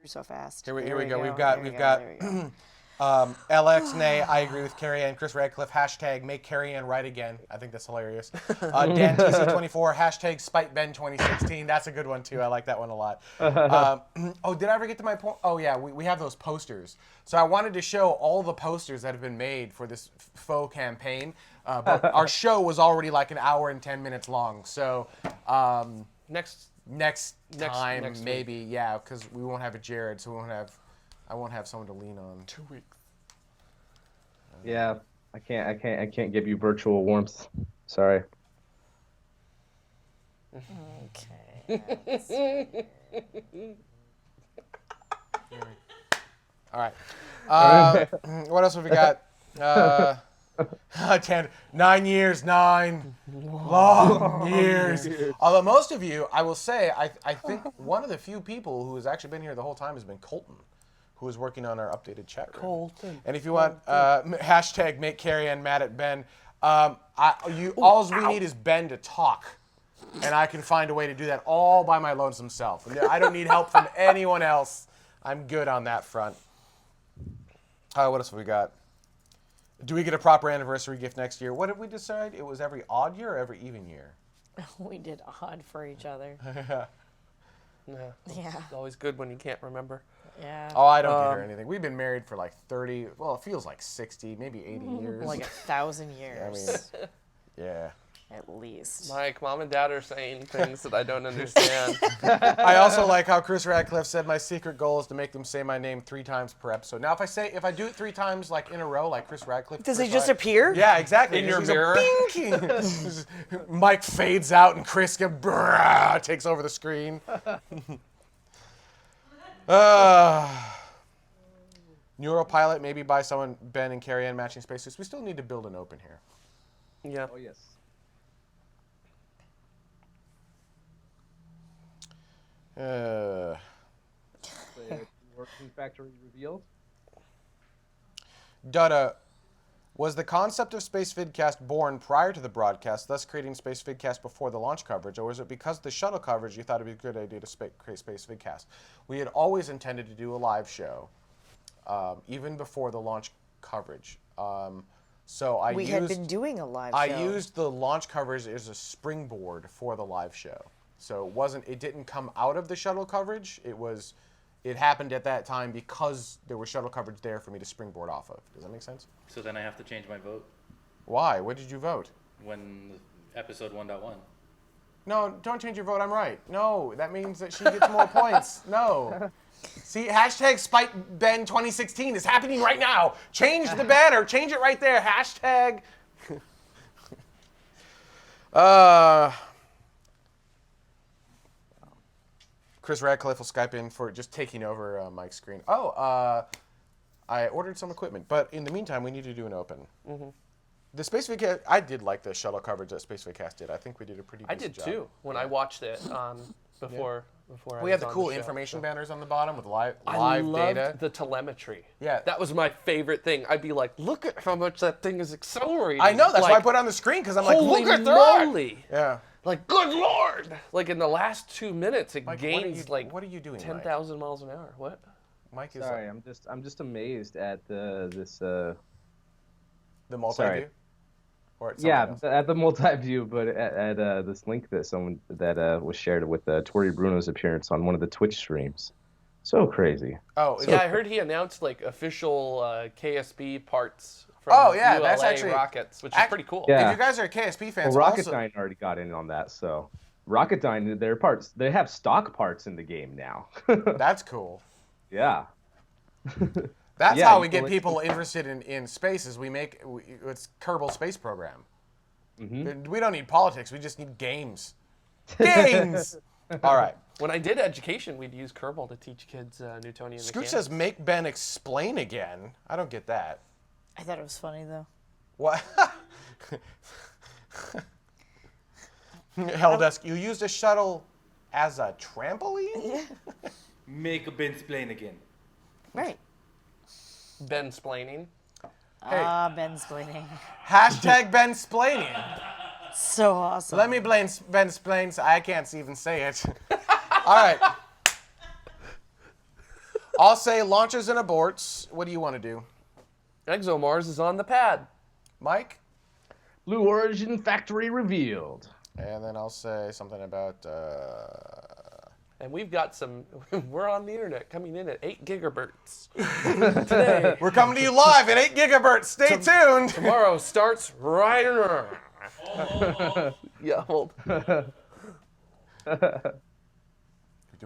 so fast. Here we go. We've got LX Nay. I agree with Carrie Ann. Chris Radcliffe. Hashtag make Carrie Ann right again. I think that's hilarious. Dan TC24. Hashtag spite Ben 2016. That's a good one too. I like that one a lot. Oh, did I ever get to my point? Oh yeah, we have those posters. So I wanted to show all the posters that have been made for this faux campaign. But our show was already like an hour and 10 minutes long. So next time maybe, yeah, because we won't have a Jared, so I won't have someone to lean on. 2 weeks. Yeah, I can't give you virtual warmth. Sorry. Okay. All right. What else have we got? 9 years, 9 long years. Although most of you, I will say, I think one of the few people who has actually been here the whole time has been Colton, who is working on our updated chat room. Colton. And if you want, hashtag make Carrie Ann mad at Ben. All we need is Ben to talk, and I can find a way to do that all by my lonesome self. I don't need help from anyone else. I'm good on that front. What else have we got? Do we get a proper anniversary gift next year? What did we decide? It was every odd year or every even year? We did odd for each other. Yeah. Yeah. It's always good when you can't remember. Yeah. Oh, I don't get her anything. We've been married for like 30, well, it feels like 60, maybe 80 years. Like 1,000 years. Yeah. At least. Mike, mom and dad are saying things that I don't understand. I also like how Chris Radcliffe said my secret goal is to make them say my name 3 times per episode. Now, if I do it 3 times like in a row, like Chris Radcliffe. Does he just appear? Yeah, exactly. In your mirror? Mike fades out and Chris takes over the screen. Neuropilot, maybe buy someone Ben and Carrie Ann matching spacesuits. We still need to build an open here. Yeah. Oh yes. The working factory revealed. Dutta, was the concept of Space Vidcast born prior to the broadcast, thus creating Space Vidcast before the launch coverage, or was it because of the shuttle coverage you thought it would be a good idea to create Space Vidcast? We had always intended to do a live show, even before the launch coverage. We had been doing a live show. I used the launch coverage as a springboard for the live show. So it didn't come out of the shuttle coverage. It happened at that time because there was shuttle coverage there for me to springboard off of. Does that make sense? So then I have to change my vote Why? What did you vote? when episode 1.1. No, don't change your vote. I'm right. No, that means that she gets more points. No. See, hashtag Spite Ben 2016 is happening right now. Change the banner. Change it right there. Hashtag. Chris Radcliffe will Skype in for just taking over Mike's screen. I ordered some equipment, but in the meantime, we need to do an open. Mm-hmm. The Space Vidcast, I did like the shuttle coverage that Space Vidcast did. I think we did a pretty decent job. I did too when I watched it before I We was had the on cool show, information so. banners on the bottom with live I loved data. the telemetry. Yeah. That was my favorite thing. I'd be like, look at how much that thing is accelerating. I know, that's why I Like, put it on the screen, because I'm like, holy look at that! moly. Yeah. Like, good Lord! Like, in the last 2 minutes, it Mike, gains, what are you doing, Mike? 10,000 miles an hour. What? Mike is Sorry, I'm just amazed at the multi-view? Sorry. Or at Yeah, something else? at the multi-view, but at this link that was shared with Tori Bruno's appearance on one of the Twitch streams. So crazy. Oh, is Yeah, it- I heard he announced, like, official KSB parts from ULA that's actually rockets, which is pretty cool. Yeah. If you guys are KSP fans, Well, also, Rocketdyne already got in on that, so Rocketdyne, their parts, they have stock parts in the game now. that's cool. Yeah. That's Yeah, how you we can get people interested in space. Is it's Kerbal Space Program. Mm-hmm. We don't need politics. We just need games. Games. All right. When I did education, we'd use Kerbal to teach kids Newtonian Scooch mechanics. says, "Make Ben explain again." I don't get that. I thought it was funny, though. What? Helldesk, you used a shuttle as a trampoline? Make Ben explain again. Right. Ben splaining. Ben splaining. Hashtag Ben splaining. So awesome. Let me blame Ben splains. I can't even say it. All right. I'll say launches and aborts. What do you want to do? ExoMars is on the pad. Mike? Blue Origin factory revealed. And then I'll say something about... And we've got some, we're on the internet coming in at 8 gigahertz today. We're coming to you live at 8 gigahertz. Stay tuned. Tomorrow starts right now. Yeah, hold. Do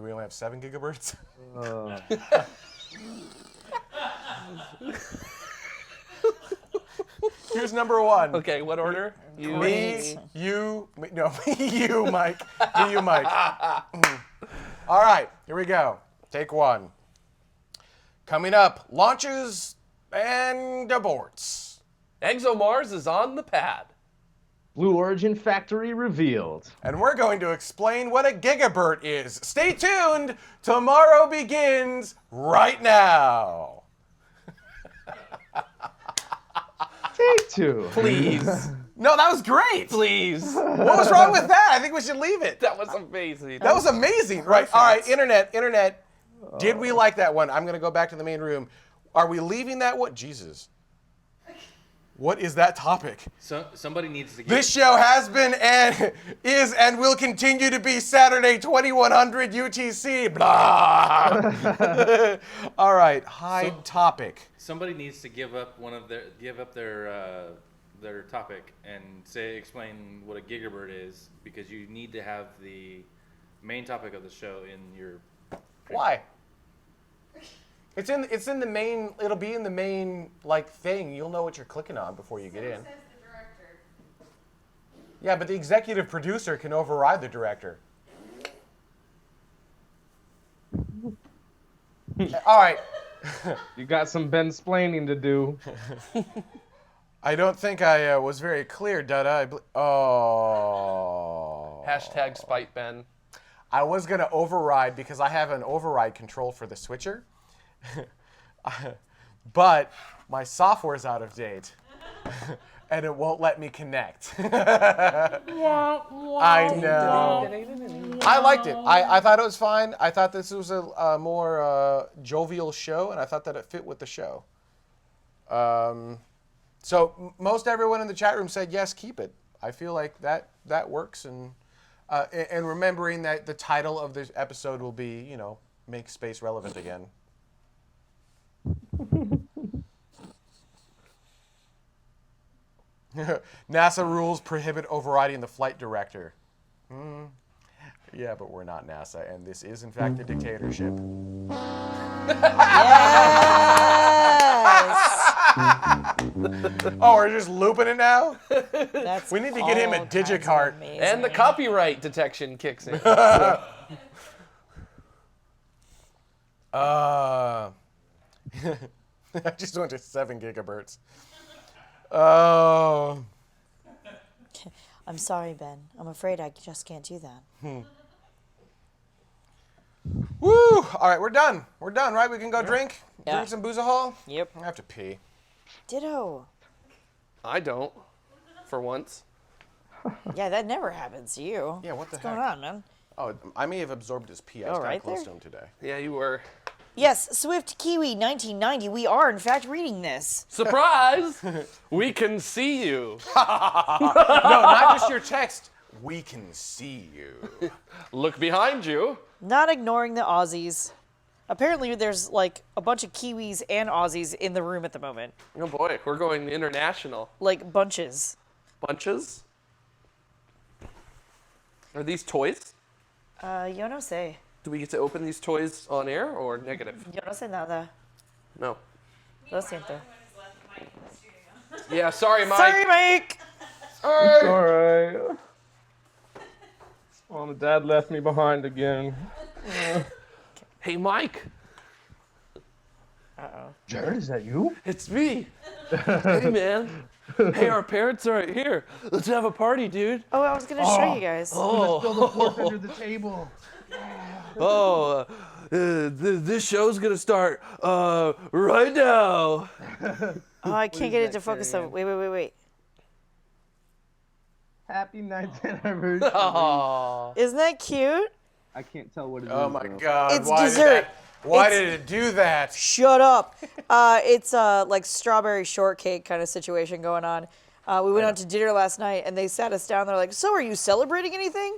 we only have 7 gigahertz? Here's number 1. Okay, what order? You, Me, you, me, no, me, you, Mike. Me, you, Mike. All right, here we go. Take 1. Coming up, launches and aborts. ExoMars is on the pad. Blue Origin factory revealed. And we're going to explain what a gigabert is. Stay tuned. Tomorrow begins right now. Take 2. Please. No, that was great. Please. What was wrong with that? I think we should leave it. That was amazing. That was amazing. Right. All right, internet. Did we like that one? I'm going to go back to the main room. Are we leaving that one? Jesus. What is that topic? So somebody needs to get. This show has been and is and will continue to be Saturday 2100 UTC. Blah. All right, hide topic. Somebody needs to give up their topic and explain what a gigabert is, because you need to have the main topic of the show in your. Why? It's in the main. It'll be in the main thing. You'll know what you're clicking on before you get in. Says the director. Yeah, but the executive producer can override the director. All right. You got some Ben-splaining to do. I don't think I was very clear, Dada. Hashtag spite Ben. I was going to override because I have an override control for the switcher. But my software's out of date. And it won't let me connect. I know. I liked it. I thought it was fine. I thought this was a more jovial show, and I thought that it fit with the show. So most everyone in the chat room said, yes, keep it. I feel like that works. And remembering that the title of this episode will be, make space relevant again. NASA rules prohibit overriding the flight director. Yeah, but we're not NASA, and this is in fact a dictatorship. Oh, we're just looping it now? That's We need to get him a all kinds of digicart. amazing. And the copyright detection kicks in. I just went to 7 gigahertz. Oh. I'm sorry, Ben. I'm afraid I just can't do that. Woo! All right, we're done. We're done, right? We can go drink some boozahol? Yep. I have to pee. Ditto. I don't, for once. Yeah, that never happens to you. Yeah, what the What's heck? going on, man? Oh, I may have absorbed his pee. I was Oh, kind right of close there? to him today. Yeah, you were. Yes, Swift Kiwi 1990. We are, in fact, reading this. Surprise! We can see you. No, not just your text. We can see you. Look behind you. Not ignoring the Aussies. Apparently, there's like a bunch of Kiwis and Aussies in the room at the moment. Oh boy, we're going international. Like bunches. Bunches? Are these toys? Yo no sé. Do we get to open these toys on air or negative? Yo no sé nada. No. Lo siento. Yeah, sorry, Mike. Sorry, Mike! It's alright. Mom and Dad left me behind again. Hey, Mike. Jared, is that you? It's me. Hey, man. Hey, our parents are right here. Let's have a party, dude. Oh, I was gonna show you guys. Let's build a fort under the table. This show's gonna start right now. Oh, I can't get it to focus though. Wait. Happy 9th anniversary. Aw. Isn't that cute? I can't tell what it is. Oh my though. God! It's why dessert. Why It's- did it do that? Shut up. It's like strawberry shortcake kind of situation going on. We went out to dinner last night and they sat us down. They're like, "So are you celebrating anything?"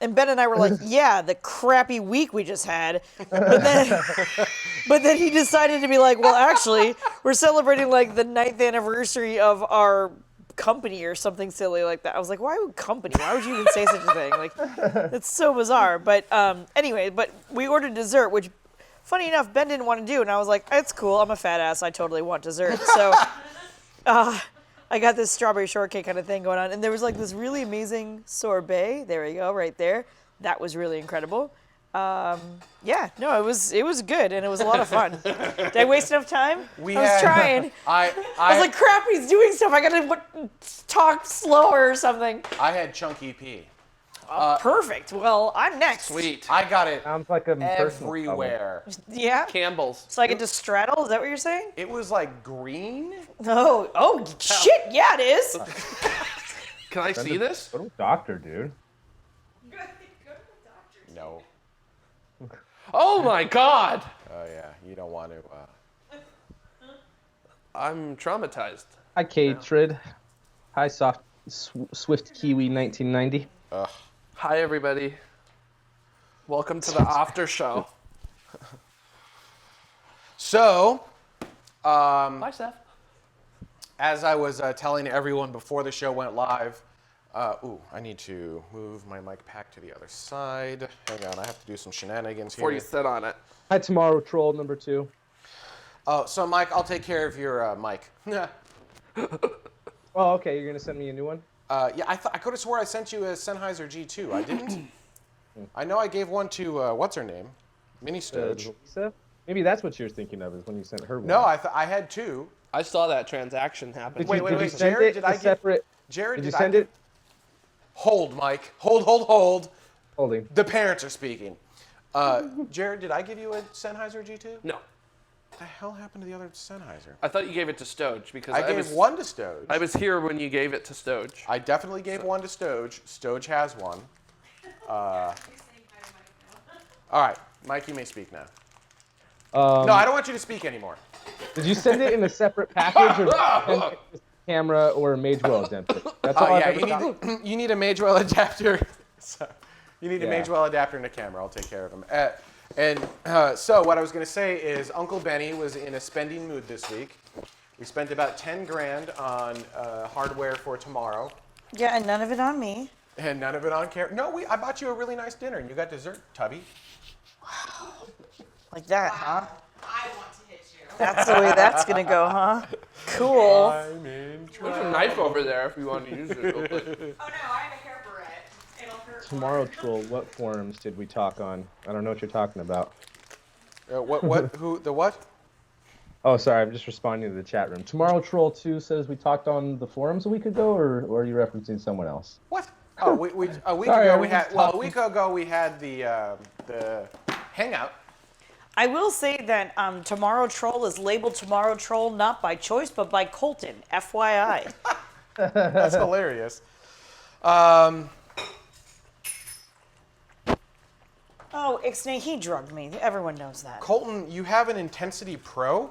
And Ben and I were like, "Yeah, the crappy week we just had." But then he decided to be like, "Well, actually, we're celebrating like the 9th anniversary of our company or something silly like that." I was like, "Why would company? Why would you even say such a thing?" Like, it's so bizarre. But anyway, but we ordered dessert, which funny enough, Ben didn't want to do, and I was like, "It's cool. I'm a fat ass. I totally want dessert." So I got this strawberry shortcake kind of thing going on, and there was like this really amazing sorbet. There you go, right there. That was really incredible. Yeah, no, it was good, and it was a lot of fun. Did I waste enough time? I was trying. I was like, crap, he's doing stuff. I gotta talk slower or something. I had chunky pea. Perfect. Well, I'm next. Sweet. I got it Sounds like a personal everywhere. Yeah. Campbell's. So I get to straddle. Is that what you're saying? It was like green. Oh, shit. Yeah, it is. Can I see this? Go to a doctor, dude. No. Oh my God! Oh yeah, you don't want to. I'm traumatized. Hi, Katrid. Hi, Swift Kiwi 1990. Hi, everybody. Welcome to the after show. So, Bye, Seth. as I was telling everyone before the show went live, I need to move my mic pack to the other side. Hang on, I have to do some shenanigans Before here. you sit on it. Hi, Tomorrow Troll number 2. Oh, so Mike, I'll take care of your mic. Oh, okay. You're gonna send me a new one. Yeah, I could have swore I sent you a Sennheiser G2. I didn't. I know I gave one to what's her name, Mini Stoge. Lisa? Maybe that's what you're thinking of, is when you sent her one. No, I had two. I saw that transaction happen. Did Wait, you, wait, did you wait, send Jared, it did in I a get- separate? Jared, Did you send it? Hold, Mike. Hold. Holding. The parents are speaking. Jared, did I give you a Sennheiser G2? No. What the hell happened to the other Sennheiser? I thought you gave it to Stoge because I gave one to Stoge. I was here when you gave it to Stoge. I definitely gave one to Stoge. Stoge has one. All right, Mike, you may speak now. No, I don't want you to speak anymore. Did you send it in a separate package, or did you send it with a camera or a Magewell adapter? That's all Oh I've yeah, ever gotten. you need a Magewell adapter. So, you need a Yeah. Magewell adapter and a camera. I'll take care of them. So what I was going to say is Uncle Benny was in a spending mood this week. We spent about 10 grand on hardware for tomorrow, Yeah, and none of it on me. and none of it on camera. No, I bought you a really nice dinner, and you got dessert, Tubby. Like that, huh? I want to hit you. That's the way that's gonna go, huh? Cool. I'm in trouble. There's a knife over there if you want to use it real quick. Oh no, I have a hair barrette. It'll hurt. Tomorrow Troll, what forums did we talk on? I don't know what you're talking about. The what? Oh, sorry, I'm just responding to the chat room. Tomorrow Troll 2 says we talked on the forums a week ago, or are you referencing someone else? What? Oh, a week Sorry, ago I we was had. just Well, a talking. week ago we had the hangout. I will say that Tomorrow Troll is labeled Tomorrow Troll not by choice, but by Colton. FYI. That's hilarious. Oh, Ixnay, he drugged me. Everyone knows that. Colton, you have an Intensity Pro.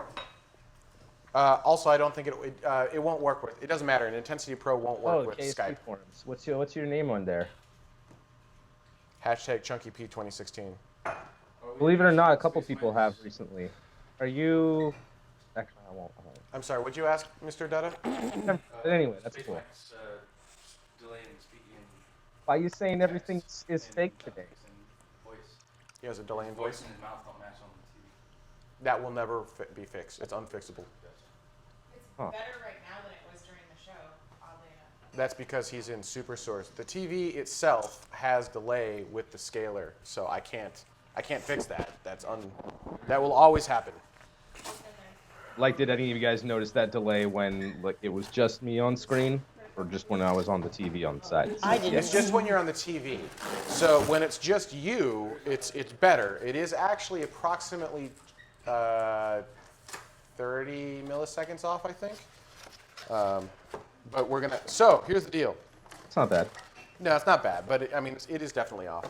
Also, I don't think it won't work with. It doesn't matter. An Intensity Pro won't work with KSP Skype. forums. What's your name on there? Hashtag ChunkyP 2016. Believe it or not, a couple people have recently. Are you? Actually, I won't. I'm sorry. Would you ask, Mr. Dutta? But anyway, that's cool. Delay in speaking Why are you saying everything is fake today? and voice. He has a delay in Voice voice. in his mouth don't match on the TV. That will never be fixed. It's unfixable. It's Huh. better right now than it was during the show, oddly enough. That's because he's in Super Source. The TV itself has delay with the scaler, so I can't fix that. That will always happen. Like, did any of you guys notice that delay when like it was just me on screen, or just when I was on the TV on the side? I didn't. It's just when you're on the TV. So when it's just you, it's better. It is actually approximately 30 milliseconds off, I think. But we're gonna. So here's the deal. It's not bad. No, it's not bad, but it is definitely off.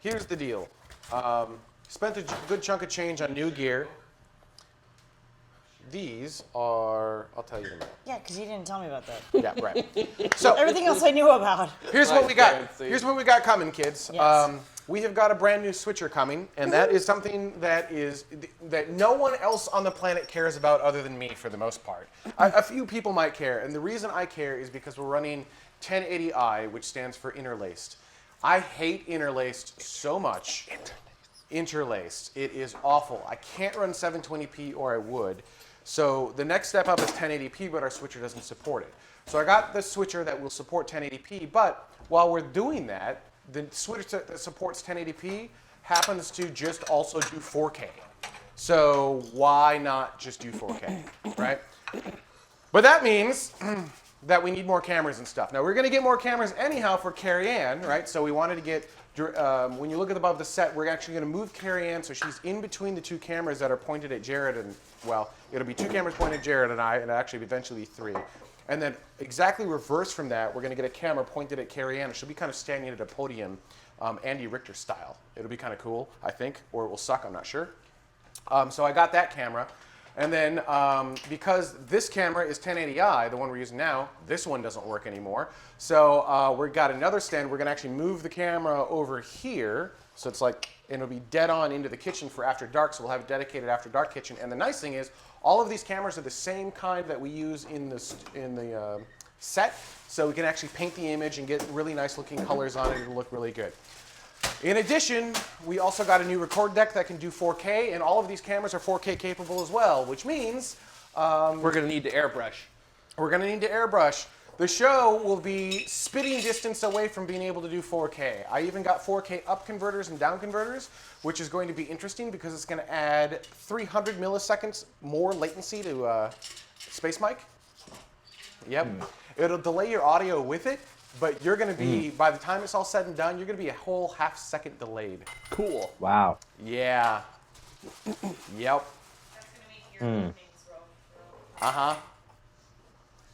Here's the deal. Spent a good chunk of change on new gear. These are, I'll tell you in a minute. Yeah, because you didn't tell me about that. Yeah, right. So Everything else I knew about. here's what we got. Fancy. Here's what we got coming, kids. Yes. We have got a brand new switcher coming, and that is something that no one else on the planet cares about other than me for the most part. A few people might care, and the reason I care is because we're running 1080i, which stands for interlaced. I hate interlaced so much. Interlaced. It is awful. I can't run 720p or I would. So the next step up is 1080p, but our switcher doesn't support it. So I got the switcher that will support 1080p, but while we're doing that, the switcher that supports 1080p happens to just also do 4K. So why not just do 4K, right? But that means that we need more cameras and stuff. Now we're going to get more cameras anyhow for Carrie Ann, right? So we wanted to get, when you look above the set, we're actually going to move Carrie Ann so she's in between the two cameras that are pointed at Jared and, well, it'll be two cameras pointed at Jared and I, and actually eventually three. And then exactly reverse from that, we're going to get a camera pointed at Carrie Ann, and she'll be kind of standing at a podium, Andy Richter style. It'll be kind of cool, I think, or it will suck, I'm not sure. So I got that camera. And then because this camera is 1080i, the one we're using now, this one doesn't work anymore. So we've got another stand. We're going to actually move the camera over here. So it's like, and it'll be dead on into the kitchen for after dark. So we'll have a dedicated after dark kitchen. And the nice thing is, all of these cameras are the same kind that we use in the set. So we can actually paint the image and get really nice looking colors on it. It'll look really good. In addition, we also got a new record deck that can do 4K, and all of these cameras are 4K capable as well, which means We're going to need to airbrush. we're going to need to airbrush. The show will be spitting distance away from being able to do 4K. I even got 4K up converters and down converters, which is going to be interesting because it's going to add 300 milliseconds more latency to Space Mic. Yep. It'll delay your audio with it, but you're going to be, by the time it's all said and done, you're going to be a whole half second delayed. Cool. Wow. Yeah. Yep. That's gonna make your things roll. Uh-huh.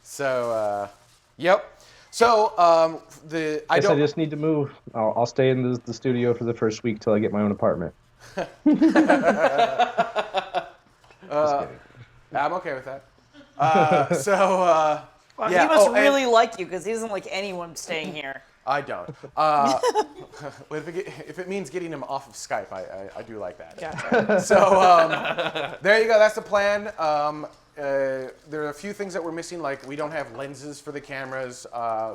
So, yep. So, I just need to move. I'll stay in the studio for the first week till I get my own apartment. Just kidding. I'm okay with that. Well, yeah. he must and really like you because he doesn't like anyone staying here. I don't. If it means getting him off of Skype, I do like that. Gotcha. So there you go. That's the plan. There are a few things that we're missing, like we don't have lenses for the cameras.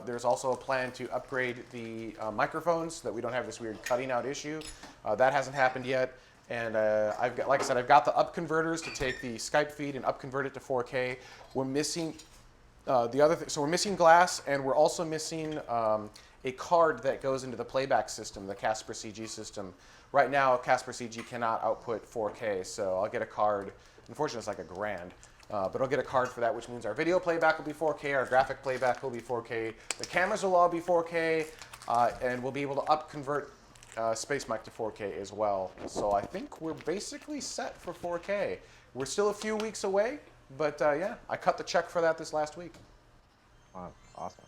There's also a plan to upgrade the microphones so that we don't have this weird cutting out issue. That hasn't happened yet. And I've got, like I said, I've got the up converters to take the Skype feed and up convert it to 4K. We're missing so we're missing glass, and we're also missing a card that goes into the playback system, the Casper CG system. Right now, Casper CG cannot output 4K, so I'll get a card. Unfortunately, it's like $1,000. But I'll get a card for that, which means our video playback will be 4K, our graphic playback will be 4K, the cameras will all be 4K, and we'll be able to up convert Space Mic to 4K as well. So I think we're basically set for 4K. We're still a few weeks away, but yeah, I cut the check for that this last week. Wow, awesome.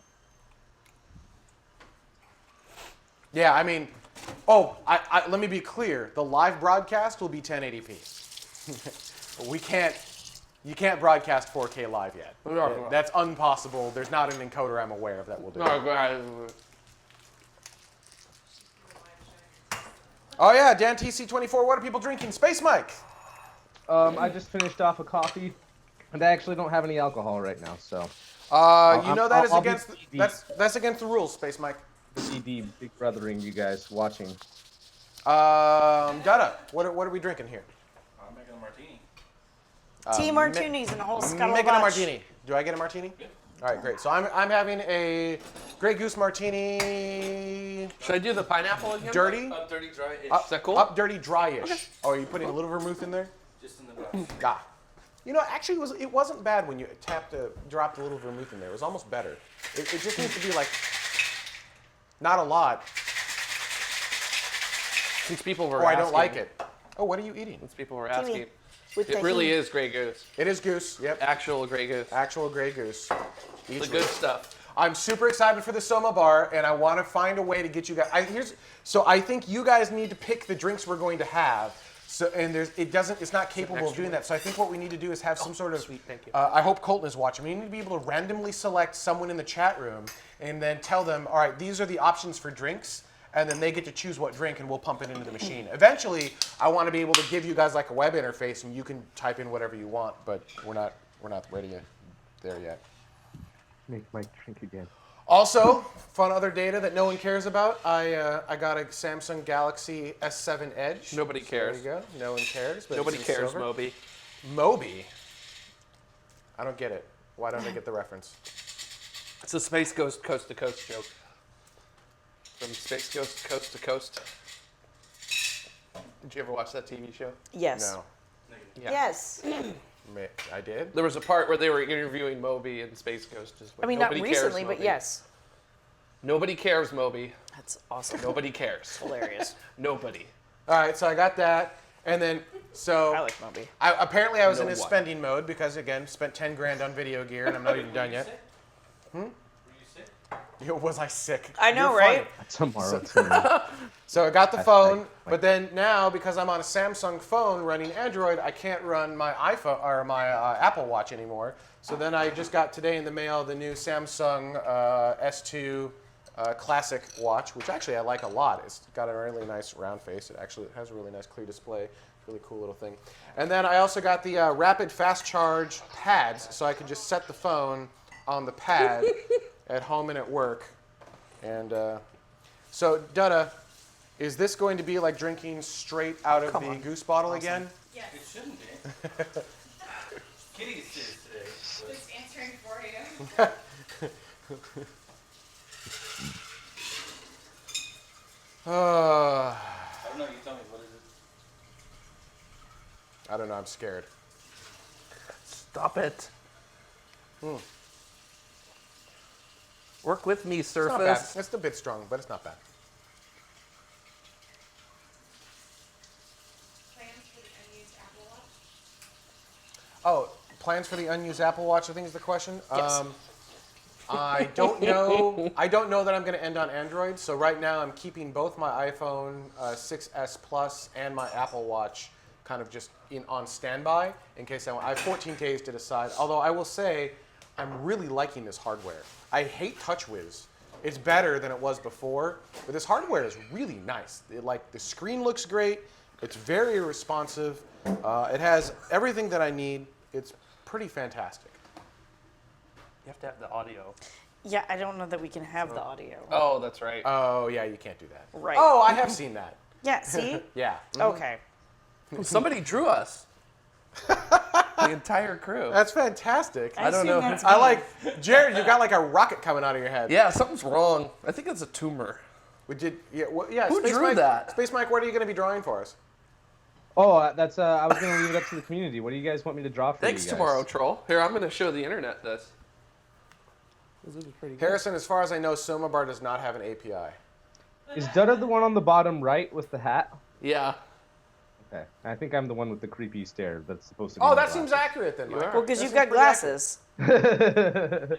Yeah, I mean, let me be clear. The live broadcast will be 1080p. You can't broadcast 4K live yet. That's impossible. There's not an encoder I'm aware of that will do it. Oh yeah, Dan TC24, what are people drinking? Space Mike. I just finished off a coffee, and I actually don't have any alcohol right now, so. You know that is I'll against be that's against the rules, Space Mike. CD big brothering you guys watching. Dada, what are we drinking here? I'm making a martini. Tea martinis and a whole scuttle Making a martini. Do I get a martini? Yeah. All right, great. So I'm having a Grey Goose martini. Should I do the pineapple again? Dirty? Dirty, dry-ish. Is that cool? Up dirty, dry-ish. Oh, are you putting a little vermouth in there? Just in the glass. Ah. You know, actually, it wasn't bad when you dropped a little vermouth in there. It was almost better. It just needs to be like, not a lot, Since people were or I asking. don't like it. Oh, what are you eating? Since people were Gimme. asking. With It really is Grey Goose. It is goose. Yep. Actual Grey Goose. Actual Grey Goose. The Each good week. stuff. I'm super excited for the Soma Bar, and I want to find a way to get you guys. So I think you guys need to pick the drinks we're going to have. So it's not capable of doing that. So I think what we need to do is have some sort of. sweet, thank you. I hope Colton is watching. We need to be able to randomly select someone in the chat room and then tell them, all right, these are the options for drinks, and then they get to choose what drink, and we'll pump it into the machine. Eventually, I want to be able to give you guys like a web interface, and you can type in whatever you want. But we're not ready there yet. Make my drink again. Also, fun other data that no one cares about. I got a Samsung Galaxy S7 Edge. Nobody cares. There you go. No one cares. But Nobody it's in cares, silver. Moby. Moby. I don't get it. Why don't I get the reference? It's a Space Ghost Coast to Coast joke. From Space Ghost Coast to Coast. Did you ever watch that TV show? Yes. No. Yeah. Yes. I did. There was a part where they were interviewing Moby and Space Ghost. Just I mean, not nobody cares, recently, but Moby. yes. Nobody cares, Moby. That's awesome. Nobody cares. Hilarious. Nobody. All right, so I got that, and then so I like Moby. apparently I was in No a one. spending mode because again spent 10 grand on video gear and I'm not even done yet. Were you sick? Was I sick? I know, You're right? funny. Tomorrow, too. So I got the Hashtag phone, like- but then now because I'm on a Samsung phone running Android, I can't run my iPhone or my Apple Watch anymore. So then I just got today in the mail the new Samsung S2 Classic watch, which actually I like a lot. It's got a really nice round face. It actually has a really nice clear display. It's a really cool little thing. And then I also got the rapid fast charge pads, so I can just set the phone on the pad at home and at work. And so, Dutta, is this going to be like drinking straight out of the goose bottle again? Yes. It shouldn't be. Kitty is today. So Just answering for you. Uh, I don't know. You tell me. What is it? I don't know. I'm scared. Stop it. Work with me, It's not bad. Surface. It's a bit strong, but it's not bad. Plans for the unused Apple Watch? Oh, plans for the unused Apple Watch, I think is the question. Yes. I don't know. I don't know that I'm going to end on Android. So right now I'm keeping both my iPhone 6s Plus and my Apple Watch kind of just on standby in case I want. I have 14 days to decide. Although I will say I'm really liking this hardware. I hate TouchWiz. It's better than it was before, but this hardware is really nice. The screen looks great. It's very responsive. It has everything that I need. It's pretty fantastic. You have to have the audio. Yeah, I don't know that we can have the audio. Oh, that's right. Oh yeah, you can't do that. Right. Oh, I have seen that. Yeah, see? Yeah. Okay. Somebody drew us. The entire crew. That's fantastic. I don't know. assume that's I me. like, Jared, you got like a rocket coming out of your head. Yeah, something's wrong. I think it's a tumor. We did, yeah. Who Space drew Mike, that? Space Mike, what are you going to be drawing for us? Oh, that's. I was gonna leave it up to the community. What do you guys want me to draw for Thanks, you guys? Tomorrow Troll. Here, I'm going to show the internet this. This is pretty good. Harrison, as far as I know, Somabar does not have an API. Is Dutta the one on the bottom right with the hat? Yeah. Okay. I think I'm the one with the creepy stare that's supposed to be. Oh, my that seems glasses. accurate then, Mike. are. Well, because That you've seems got pretty accurate. glasses.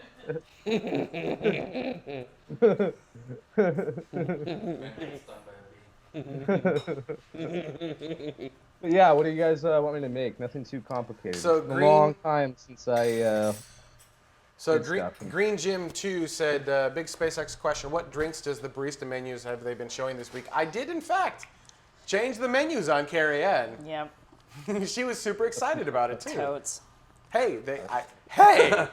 But yeah, what do you guys want me to make? Nothing too complicated. So It's been a green- long time since I. So Good Green, stuff. Green Jim 2 said, big SpaceX question, what drinks does the barista menus have they been showing this week? I did, in fact, change the menus on Carrie Ann. Yep. She was super excited about it, too. Totes. Hey, hey!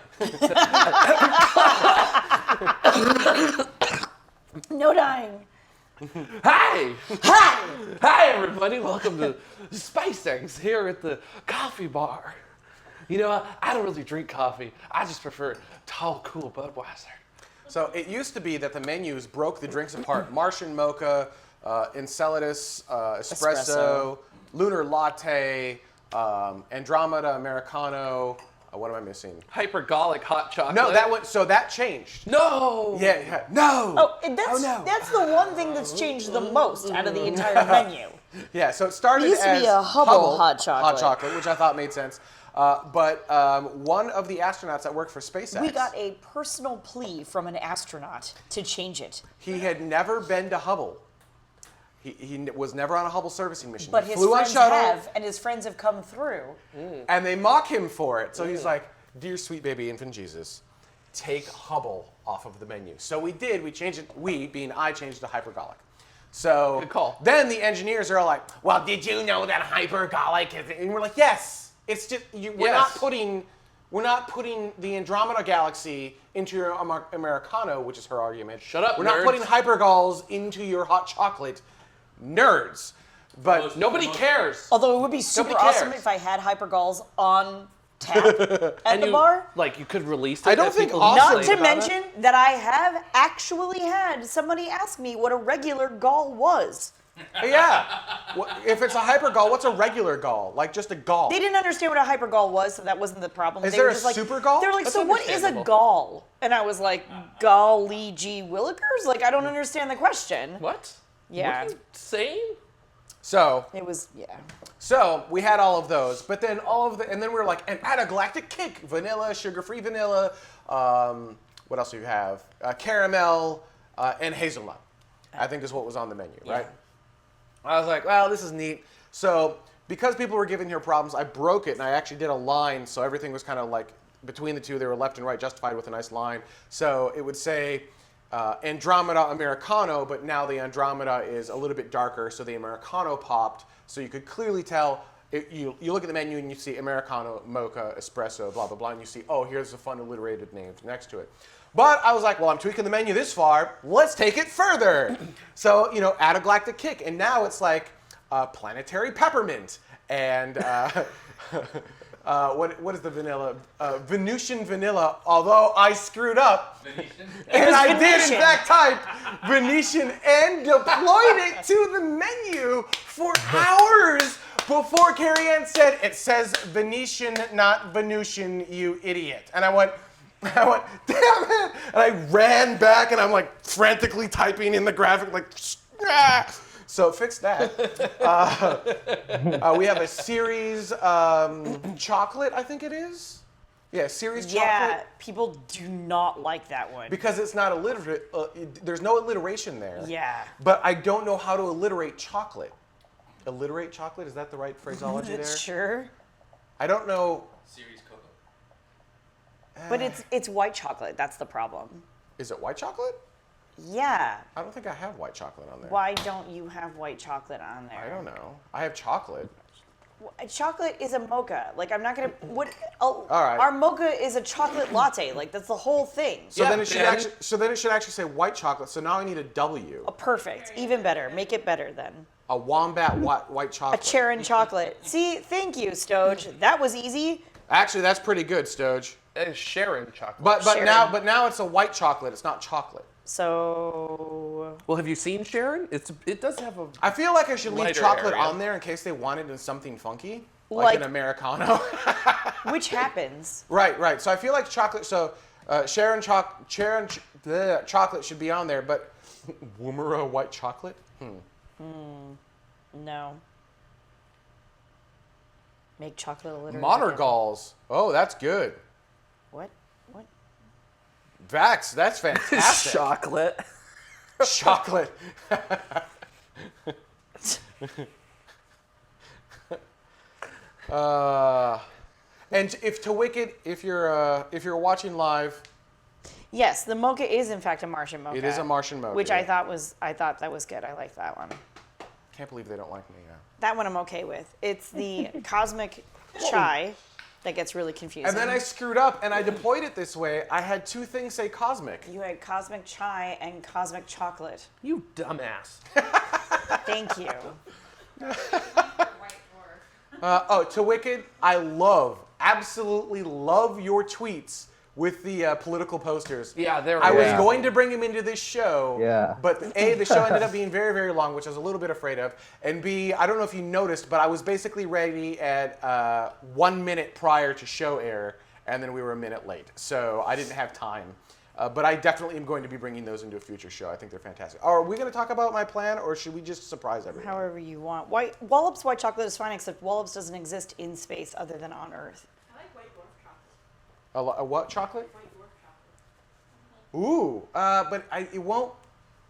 No dying. Hi! Hi! Hi, everybody. Welcome to Spice Things here at the coffee bar. You know, I don't really drink coffee. I just prefer tall, cool Budweiser. So it used to be that the menus broke the drinks apart. Martian Mocha, Enceladus, Espresso, Lunar Latte, Andromeda Americano. What am I missing? Hypergolic hot chocolate. No, that one. So that changed. No! Yeah. No. Oh, and that's no. that's the one thing that's changed the most out of the entire menu. Yeah. So it started It used to as be a Hubble hot chocolate. which I thought made sense. But one of the astronauts that worked for SpaceX, We got a personal plea from an astronaut to change it. he had never been to Hubble. He was never on a Hubble servicing mission. But he his flew on friends shuttle, have, and his friends have come through. and they mock him for it. So he's like, "Dear sweet baby infant Jesus, take Hubble off of the menu." So we did. We changed it. We, being I, changed it to hypergolic. So Good call. then the engineers are all like, "Well, did you know that hypergolic is?" And we're like, "Yes, it's just we're not putting the Andromeda galaxy into your Americano," which is her argument. Shut up, We're nerds. not putting hypergols into your hot chocolate, nerds. But Nobody cares. Although it would be super Nobody awesome cares. if I had hypergalls on tap at the you, bar. Like, you could release it. I don't and think people awesome- Not complain to about it. mention that I have actually had somebody ask me what a regular gall was. yeah, if it's a hypergol, what's a regular gall? Like just a gall? They didn't understand what a hypergall was, so that wasn't the problem. Is They there were a just like, super gall? They were like, That's so what is a understandable. gall? And I was like, golly gee willikers? Like, I don't understand the question. What? Yeah. What are you saying? So It was, yeah. So we had all of those, but then and then we were like, and add a galactic kick, vanilla, sugar-free vanilla. What else do you have? Caramel and hazelnut. I think is what was on the menu, right? I was like, well, this is neat. So because people were giving her problems, I broke it and I actually did a line, so everything was kind of like between the two. They were left and right, justified with a nice line. So it would say Andromeda Americano, but now the Andromeda is a little bit darker, so the Americano popped. So you could clearly tell. You look at the menu and you see Americano, Mocha, Espresso, blah, blah, blah, and you see, oh, here's a fun alliterated name next to it. But I was like, well, I'm tweaking the menu this far. Let's take it further. So, add a galactic kick. And now it's like planetary peppermint. And what is the vanilla? Venusian vanilla, although I screwed up. Venetian? And I did, Venetian. in fact, type Venetian and deployed it to the menu for hours before Carrie Ann said, "It says Venetian, not Venusian, you idiot." And I went, damn it! And I ran back and I'm like frantically typing in the graphic, like, ah! So fix that. We have a series chocolate, I think it is. Yeah, series chocolate. Yeah, people do not like that one. Because it's not alliterate. There's no alliteration there. Yeah. But I don't know how to alliterate chocolate. Alliterate chocolate? Is that the right phraseology there? Sure. I don't know. Series Cocoa. But it's white chocolate. That's the problem. Is it white chocolate? Yeah. I don't think I have white chocolate on there. Why don't you have white chocolate on there? I don't know. I have chocolate. Chocolate is a mocha. Like, I'm not gonna. All right. Our mocha is a chocolate latte. Like, that's the whole thing. So Yeah, then it should Ben. actually. So then it should actually say white chocolate. So now I need a W. Perfect. Even better. Make it better then. A wombat white A chocolate. Charon chocolate. See, thank you, Stoge. That was easy. Actually, that's pretty good, Stoge. And Sharon chocolate. But Sharon. now it's a white chocolate. It's not chocolate. So well, have you seen Sharon? It does have a. I feel like I should leave Lighter chocolate area. on there in case they wanted in something funky, Like- like an Americano. which happens. Right. So I feel like chocolate. So Sharon chocolate should be on there, but Woomera white chocolate. No. Make chocolate a little. Monorgals. Oh, that's good. What? What? Vax, that's fantastic. Chocolate. Chocolate. And if to Wicked, if you're watching live, Yes, the mocha is in fact a Martian mocha. it is a Martian mocha. Which I thought that was good. I like that one. Can't believe they don't like me now. That one I'm okay with. It's the cosmic chai that gets really confusing. And then I screwed up and I deployed it this way. I had two things say cosmic. You had cosmic chai and cosmic chocolate. You dumbass. Thank you. White dwarf. To Wicked, I absolutely love your tweets with the political posters. Yeah, they're. I was Yeah. going to bring him into this show, Yeah. but A, the show ended up being very, very long, which I was a little bit afraid of, and B, I don't know if you noticed, but I was basically ready at 1 minute prior to show air, and then we were a minute late, so I didn't have time. But I definitely am going to be bringing those into a future show. I think they're fantastic. Are we going to talk about my plan, or should we just surprise everyone? However you want. Wallop's white chocolate is fine, except Wallop's doesn't exist in space other than on Earth. I like white dwarf chocolate. A what chocolate? White dwarf chocolate. Ooh, but it won't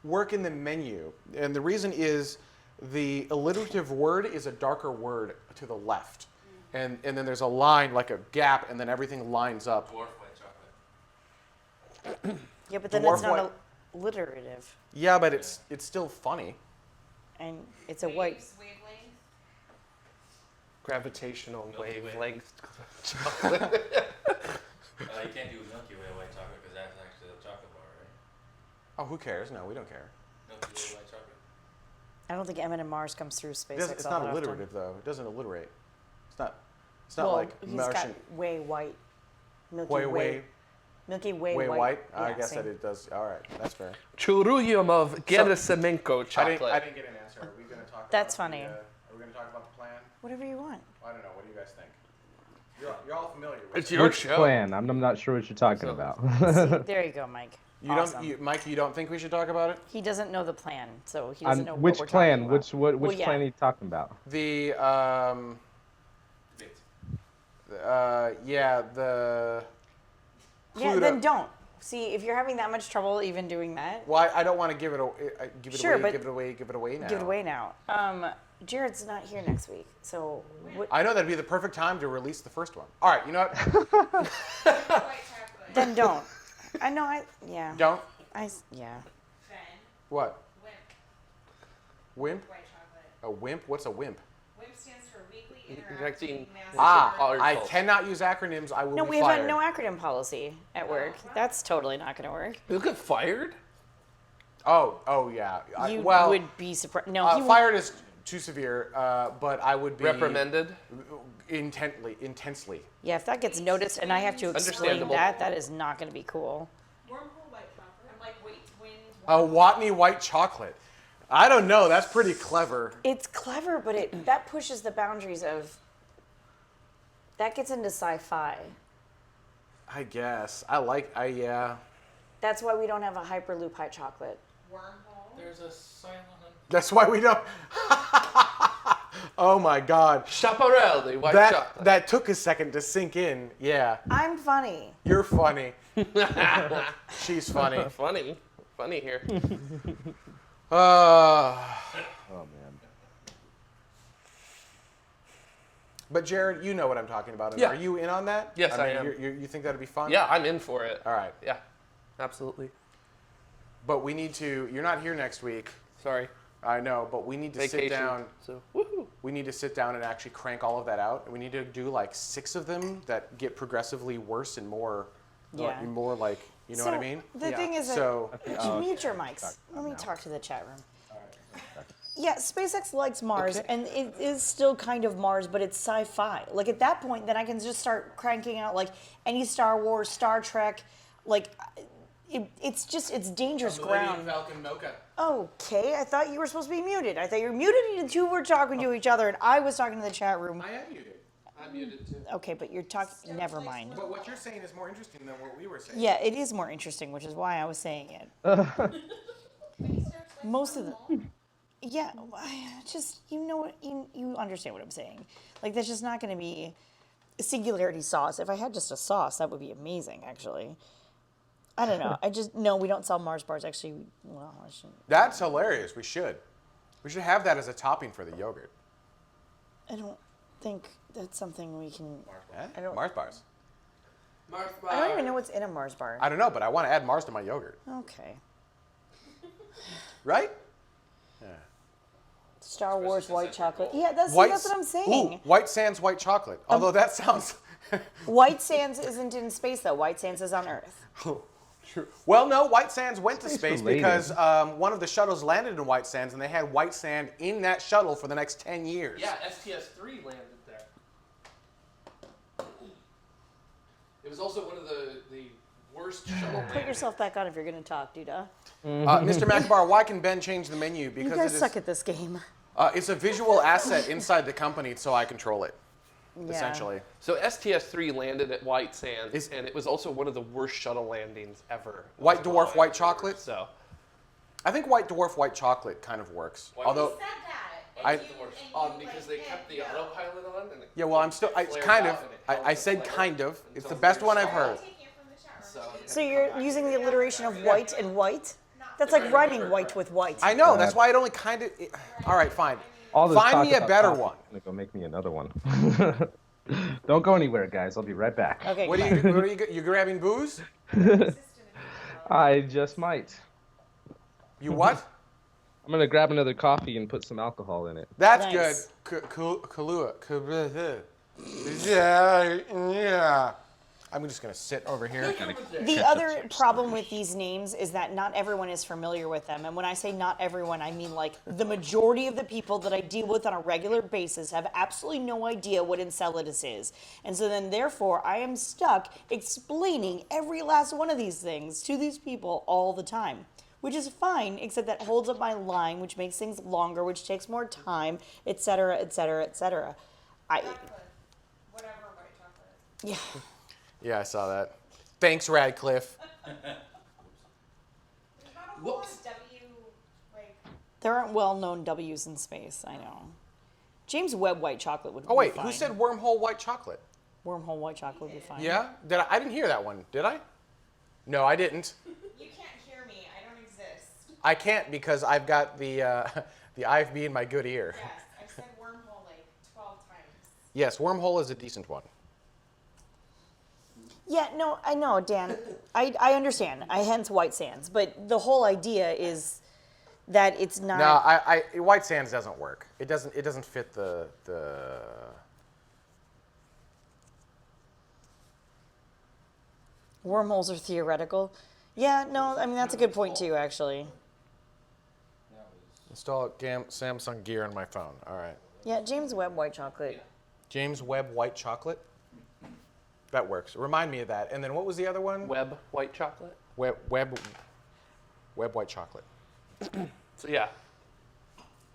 work in the menu. And the reason is the alliterative word is a darker word to the left. And then there's a line, like a gap, and then everything lines up. Dwarf white chocolate. Yeah, but then Dwarf it's not white- alliterative. Yeah, but it's still funny. And it's a white. Wavelength. Gravitational Milky Way. wavelength. You can't do Milky Way white chocolate because that's actually a chocolate bar, right? Oh, who cares? No, we don't care. Milky Way white chocolate. I don't think M&M Mars comes through SpaceX. It's all not that often. alliterative though. It doesn't alliterate. It's not. It's not Well, like he's Martian. got way white. Milky Way, Way. way, Milky Way, way white. I Yeah, guess same. that it does. All right, that's fair. Churuyum of Gerasimenko I chocolate. didn't get an answer. Are we going to talk? That's about funny. Are we going to talk about the plan? Whatever you want. I don't know. What do you guys think? You're all familiar with It's it. your Which show. plan? I'm not sure what you're talking So- about. See, there you go, Mike. Awesome. Mike, you don't think we should talk about it? He doesn't know the plan, so he doesn't know Which what we're plan? talking about. Which Well, yeah. plan are you talking about? The Bits. yeah, the Yeah, Pluto- then don't. See, if you're having that much trouble even doing that, Well, I don't want to give it Sure, away. but- Give it away now. give it away now. Jared's not here next week, so what, I know that'd be the perfect time to release the first one. All right, you know what? White chocolate. then don't. I know. Yeah. Don't. Yeah. Fen. What? Wimp. Wimp? White chocolate. A wimp? What's a wimp? WIMP stands for Weekly Interacting Interacting Massive Ah, I Article. cannot use acronyms. I will No, be we have fired. a no acronym policy at work. That's totally not going to work. You'll get fired? Oh yeah. You well, would be surprised. No, he would. fired is too severe, but I would be Reprimanded? intensely. Yeah, if that gets noticed and I have to explain Understandable. that is not going to be cool. Wormhole white chocolate. I'm like, wait, wind. A Watney white chocolate. I don't know. That's pretty clever. It's clever, but that pushes the boundaries of. That gets into sci-fi. I guess. Yeah. That's why we don't have a Hyperloop hot chocolate. Wormhole. There's a silent. That's why we don't. Oh my God. Chaparelli, white That chocolate. took a second to sink in. Yeah. I'm funny. You're funny. She's funny. Funny here. Uh, Oh man. but Jared, you know what I'm talking about. Yeah. Are you in on that? Yes, I mean, am. You think that'd be fun? Yeah, I'm in for it. All right. Yeah, absolutely. But we need to. You're not here next week. Sorry. I know, but we need to Vacation. sit down. So, woohoo. We need to sit down and actually crank all of that out. And we need to do like 6 of them that get progressively worse and more. Yeah. More like, you know so what I mean? The thing is that So mute your mics. Let me talk to the chat room. Yeah, SpaceX likes Mars, and it is still kind of Mars, but it's sci-fi. Like at that point, then I can just start cranking out like any Star Wars, Star Trek, like it's dangerous ground. Falcon Mocha. Okay, I thought you were supposed to be muted. I thought you were muted and you two were talking to each other, and I was talking to the chat room. I am muted. I'm muted too. Okay, but you're talking. Never mind. But what you're saying is more interesting than what we were saying. Yeah, it is more interesting, which is why I was saying it. Most of the. Yeah, just you know what you understand what I'm saying. Like that's just not going to be a singularity sauce. If I had just a sauce, that would be amazing. Actually, I don't know. No, we don't sell Mars bars. Actually, well, I shouldn't. That's hilarious. We should have that as a topping for the yogurt. I don't think that's something we can. Eh? I don't- Mars bars. I don't even know what's in a Mars bar. I don't know, but I want to add Mars to my yogurt. Okay. Right? Star Wars white chocolate. Yeah, that's White, what I'm saying. Ooh, White Sands white chocolate. Although that sounds. White Sands isn't in space though. White Sands is on Earth. Well, no, White Sands went to space related. because one of the shuttles landed in White Sands, and they had white sand in that shuttle for the next 10 years. Yeah, STS-3 landed there. It was also one of the worst shuttle Put yourself back on if you're going to talk, Duda. Mr. Macabar, why can Ben change the menu? You Because guys it is, suck at this game. it's a visual asset inside the company, so I control it, Yeah. essentially. So STS-3 landed at White Sands, Is- and it was also one of the worst shuttle landings ever. White dwarf white chocolate? So, I think white dwarf white chocolate kind of works. Although, said that. I- And you, because they kept the autopilot on, and it yeah, well, I'm still, it's flared kind up of, and it held I the said flare kind of. It's until the best one I've I'm heard. taking it from the chat room. So, So you're using the alliteration of white and white? Not That's like rhyming white with white. I know. That's why it only kind of. All right, fine. All this Find talk me a about better coffee one. is gonna go make me another one. Don't go anywhere, guys. I'll be right back. Okay. What goodbye. are you? You grabbing booze? I just might. You what? I'm gonna grab another coffee and put some alcohol in it. That's Nice. good. Kahlua. Yeah. I'm just gonna sit over here. The other problem with these names is that not everyone is familiar with them. And when I say not everyone, I mean like the majority of the people that I deal with on a regular basis have absolutely no idea what Enceladus is. And so then therefore I am stuck explaining every last one of these things to these people all the time. Which is fine, except that holds up my line, which makes things longer, which takes more time, etc., etc., etc. Chocolate. Whatever white chocolate. Yeah. Yeah, I saw that. Thanks, Radcliffe. There's not a whole lot of W, like, There aren't well-known W's in space, I know. James Webb white chocolate would be Oh wait, fine. who said wormhole white chocolate? Wormhole white chocolate would be fine. Yeah, I didn't hear that one. Did I? No, I didn't. you can't hear me. I don't exist. I can't because I've got the IFB in my good ear. Yes, I've said wormhole like 12 times. Yes, wormhole is a decent one. Yeah, no, I know, Dan. I understand. Hence White Sands. But the whole idea is that it's not. No, I white sands doesn't work. It doesn't fit the. Wormholes are theoretical. Yeah, no, I mean, that's a good point, too, actually. Install Samsung Gear on my phone. All right. Yeah, James Webb white chocolate. James Webb white chocolate. That works. Remind me of that. And then what was the other one? Web white chocolate. Web white chocolate. So yeah.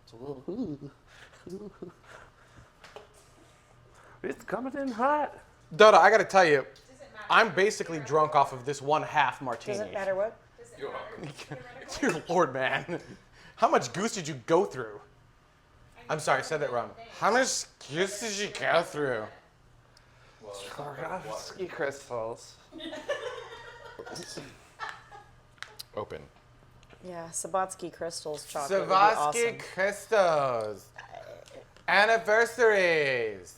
It's a little. It's coming in hot. Dada, I got to tell you, I'm basically drunk off of this 1/2 martini. Doesn't matter what? Dear Lord, man. How much goose did you go through? I'm sorry, I said that wrong. How much goose did you go through? Swarovski crystals. Open. Yeah, Sabatsky Crystals chocolate would be Swarovski awesome. crystals. Anniversaries.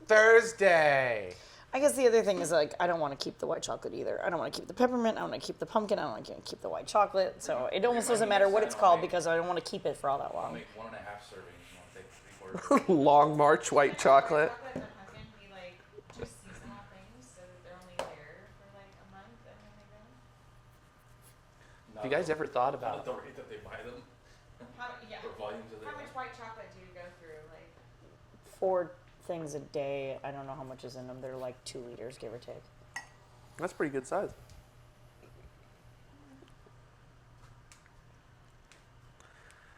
Thursday. I guess the other thing is, like, I don't want to keep the white chocolate either. I don't want to keep the peppermint. I don't want to keep the pumpkin. I don't want to keep the white chocolate. So it almost doesn't matter what it's called because I don't want to keep it for all that long. Make 1.5 servings. And I'll take 3/4. Long March white chocolate. Chocolate and pumpkin, we like do seasonal things so that they're only there for like a month and then they go. Have you guys ever thought about At the rate that they buy them, Yeah. or volumes that they How buy. much white chocolate do you go through? Like, 4 things a day. I don't know how much is in them. They're like 2 liters, give or take. That's pretty good size.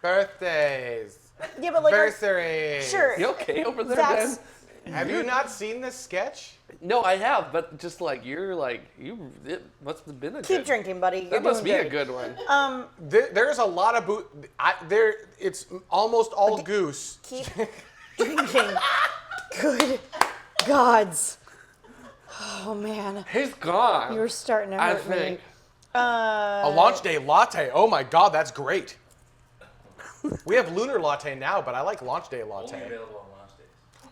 Birthdays. Yeah, but like, Anniversaries. sure. You okay over there, That's Ben? Have you not seen this sketch? No, I have, but just like it must have been a keep good. drinking, buddy. You're That must doing be great. a good one. There's a lot of it's almost all goose. Keep drinking. Good gods. Oh man, He's gone. you're starting to I hurt me. think. A launch day latte. Oh my god, that's great. We have lunar latte now, but I like launch day Only latte. available on launch days.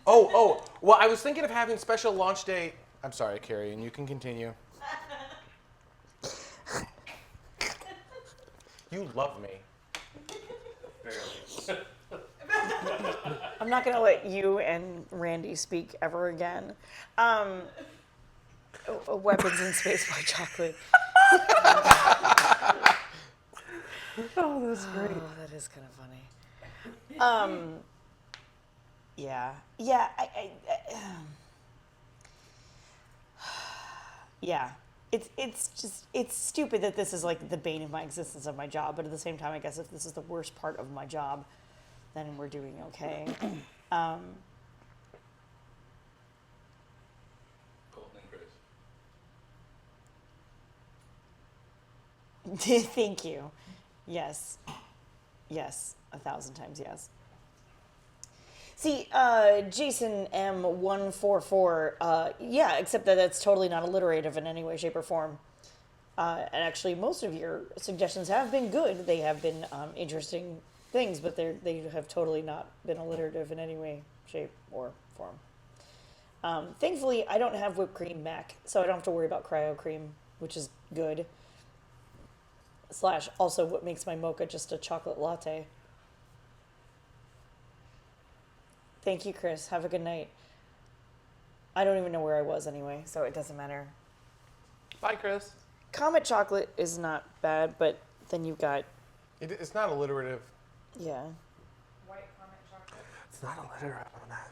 Oh. Well, I was thinking of having special launch day. I'm sorry, Carrie, and you can continue. You love me. Barely. I'm not gonna let you and Randy speak ever again. Weapons in space by chocolate. Oh, that's great. Oh, that is kind of funny. Yeah. Yeah. It's stupid that this is like the bane of my existence of my job, but at the same time, I guess if this is the worst part of my job, then we're doing okay. Colton and Chris. Thank you. Yes. Yes. 1,000 times yes. See, Jason M144, yeah, except that that's totally not alliterative in any way, shape, or form. And actually, most of your suggestions have been good. They have been interesting things, but they have totally not been alliterative in any way, shape, or form. Thankfully, I don't have whipped cream Mac, so I don't have to worry about cryo cream, which is good. / also what makes my mocha just a chocolate latte. Thank you, Chris. Have a good night. I don't even know where I was anyway, so it doesn't matter. Bye, Chris. Comet chocolate is not bad, but then you've got, It's not alliterative. yeah. White comet chocolate. It's not alliterative on that.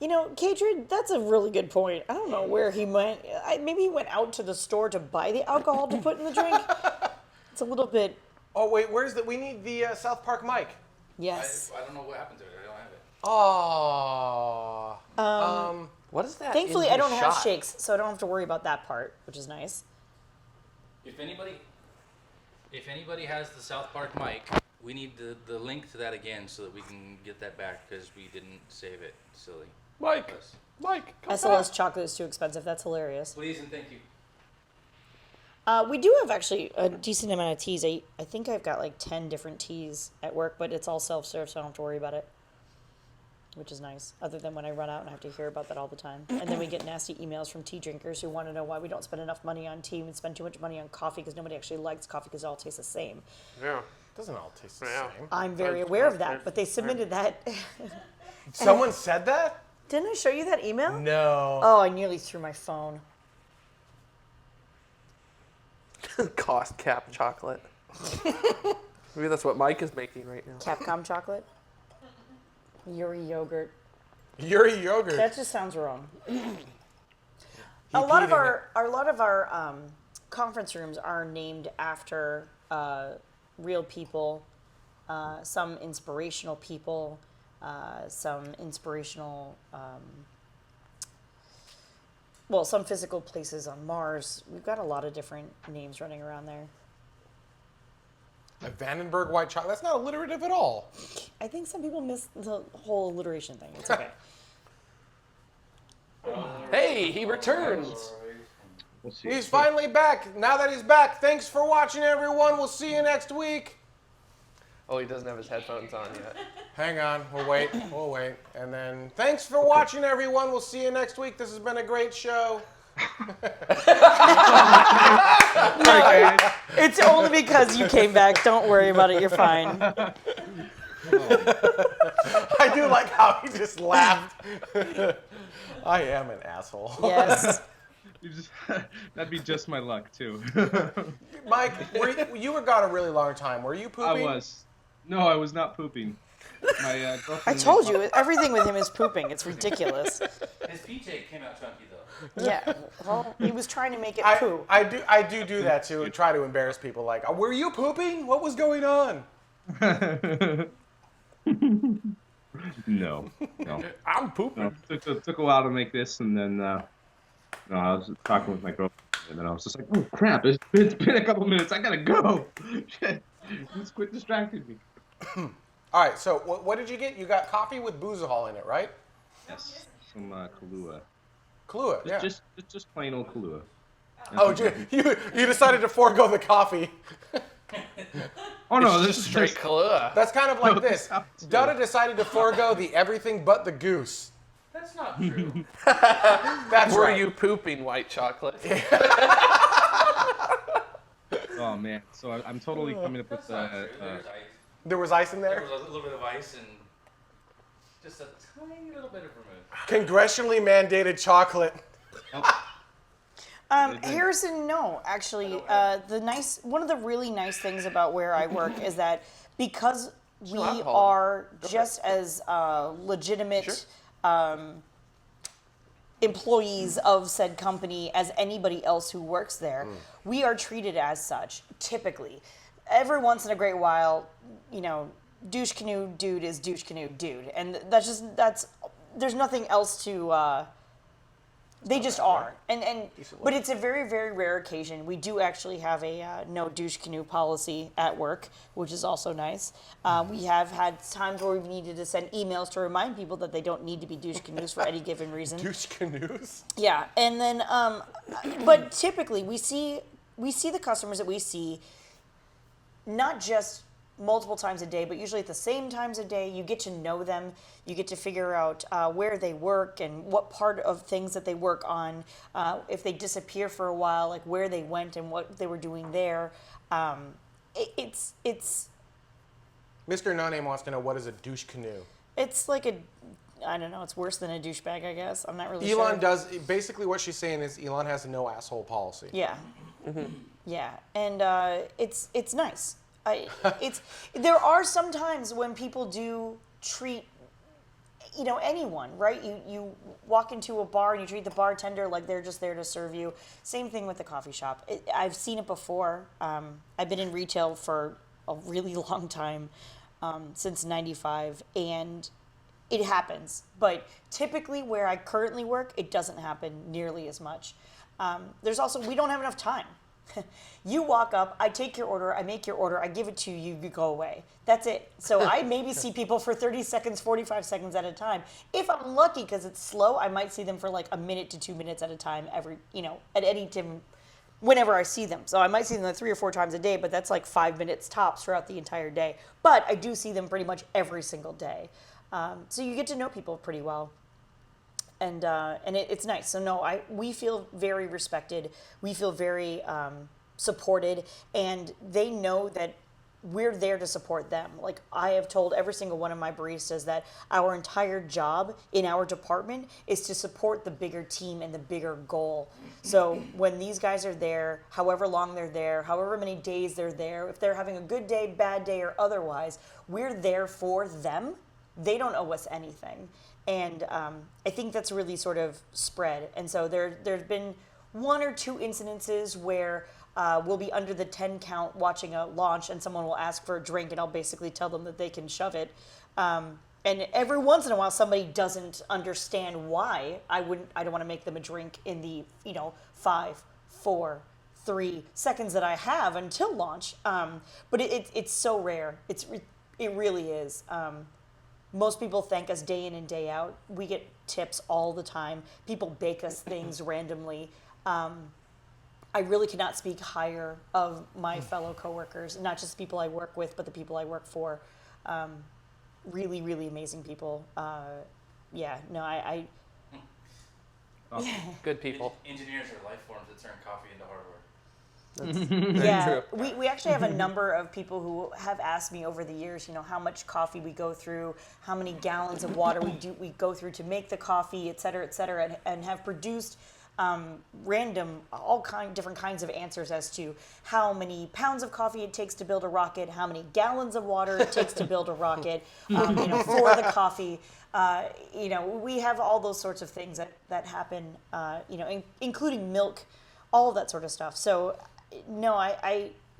You know, Katrid, that's a really good point. I don't know where he went. Maybe he went out to the store to buy the alcohol to put in the drink. It's a little bit, Oh wait, we need the South Park mic. yes. I don't know what happened to it. I don't have it. Oh. What is that? Thankfully, in I your don't have shot? shakes, so I don't have to worry about that part, which is nice. If anybody has the South Park mic, we need the link to that again so that we can get that back because we didn't save it. Silly. Mike, Us. Mike, come SLS back. chocolate is too expensive. That's hilarious. Please and thank you. We do have actually a decent amount of teas. I think I've got like 10 different teas at work, but it's all self-serve, so I don't have to worry about it, which is nice, other than when I run out and I have to hear about that all the time. And then we get nasty emails from tea drinkers who want to know why we don't spend enough money on tea and spend too much money on coffee because nobody actually likes coffee because it all tastes the same. Yeah. Doesn't all taste the Yeah. same. I'm very aware of that, but they submitted that. Someone said that? Didn't I show you that email? No. Oh, I nearly threw my phone. Cost cap chocolate. Maybe that's what Mike is making right now. Capcom chocolate? Yuri yogurt. Yuri yogurt. That just sounds wrong. a peed lot of in our conference rooms are named after real people, some inspirational people, some inspirational, some physical places on Mars. We've got a lot of different names running around there. A Vandenberg white chocolate. That's not alliterative at all. I think some people miss the whole alliteration thing. It's okay. Hey, he returns. We'll see. He's finally back. Now that he's back, thanks for watching, everyone. We'll see you next week. Oh, he doesn't have his headphones on yet. Hang on. We'll wait. We'll wait. And then, thanks for watching, everyone. We'll see you next week. This has been a great show. It's only because you came back. Don't worry about it. You're fine. I do like how he just laughed. I am an asshole. Yes. That'd be just my luck too. Mike, you were gone a really long time. Were you I pooping? was. No, I was not pooping. My I girlfriend. told you, everything with him is pooping. It's ridiculous. His PJ came out chunky though. Yeah. Well, he was trying to make it poo. I do that to try to embarrass people. Like, were you pooping? What was going on? No. I'm pooping. No, took a while to make this, and then I was talking with my girlfriend, and then I was just like, "Oh crap! It's been a couple minutes. I gotta go." Shit, just quit distracting me. All right. So what did you get? You got coffee with boozahol in it, right? Yes, some Kahlua. Kahlua. Yeah. Just plain old Kahlua. Oh, you decided to forego the coffee. Oh no, It's this just is straight Kahlua. That's kind of like No, this. sounds good. Donna decided to forego the everything but the goose. That's not true. That's Were right. you pooping white chocolate? Oh man, so I'm totally coming up with That's not true. There's ice. There was ice in There there? was a little bit of ice and just a tiny little bit of vermouth. Congressionally mandated chocolate. Harrison, no, actually, one of the really nice things about where I work is that because we alcohol. are just as legitimate employees of said company as anybody else who works there, we are treated as such, typically. Every once in a great while, douche canoe dude is douche canoe dude. And there's nothing else to They just are, but it's a very, very rare occasion. We do actually have a no douche canoe policy at work, which is also nice. We have had times where we've needed to send emails to remind people that they don't need to be douche canoes for any given reason. Douche canoes. Yeah, and then, but typically we see the customers that we see, not just multiple times a day, but usually at the same times a day. You get to know them. You get to figure out where they work and what part of things that they work on. If they disappear for a while, like where they went and what they were doing there. It's Mr. No Name wants to know, what is a douche canoe? it's like a, I don't know. It's worse than a douchebag, I guess. I'm not really sure. Elon does, basically what she's saying is Elon has a no asshole policy. Yeah. Yeah, and it's nice. There are some times when people do treat, anyone, right? You walk into a bar and you treat the bartender like they're just there to serve you. Same thing with the coffee shop. I've seen it before. I've been in retail for a really long time, since '95, and it happens. But typically where I currently work, it doesn't happen nearly as much. There's also, we don't have enough time. You walk up, I take your order, I make your order, I give it to you, you go away. That's it. So I maybe see people for 30 seconds, 45 seconds at a time. If I'm lucky, because it's slow, I might see them for like a minute to 2 minutes at a time at any time, whenever I see them. So I might see them like 3 or 4 times a day, but that's like 5 minutes tops throughout the entire day. But I do see them pretty much every single day. So you get to know people pretty well. And it's nice. So no, we feel very respected. We feel very supported, and they know that we're there to support them. Like, I have told every single one of my baristas that our entire job in our department is to support the bigger team and the bigger goal. So when these guys are there, however long they're there, however many days they're there, if they're having a good day, bad day, or otherwise, we're there for them. They don't owe us anything. And I think that's really sort of spread. And so there's been 1 or 2 incidences where we'll be under the 10 count watching a launch, and someone will ask for a drink, and I'll basically tell them that they can shove it. And every once in a while, somebody doesn't understand why I don't want to make them a drink in the 5, 4, 3 seconds that I have until launch. But it's so rare. It really is. Most people thank us day in and day out. We get tips all the time. People bake us things randomly. I really cannot speak higher of my fellow coworkers, not just the people I work with, but the people I work for. Really, really amazing people. Good people. Engineers are life forms that turn coffee into hardware. Yeah, we actually have a number of people who have asked me over the years, how much coffee we go through, how many gallons of water we go through to make the coffee, et cetera, and have produced random, different kinds of answers as to how many pounds of coffee it takes to build a rocket, how many gallons of water it takes to build a rocket, for the coffee. We have all those sorts of things that happen, including milk, all of that sort of stuff. So, no,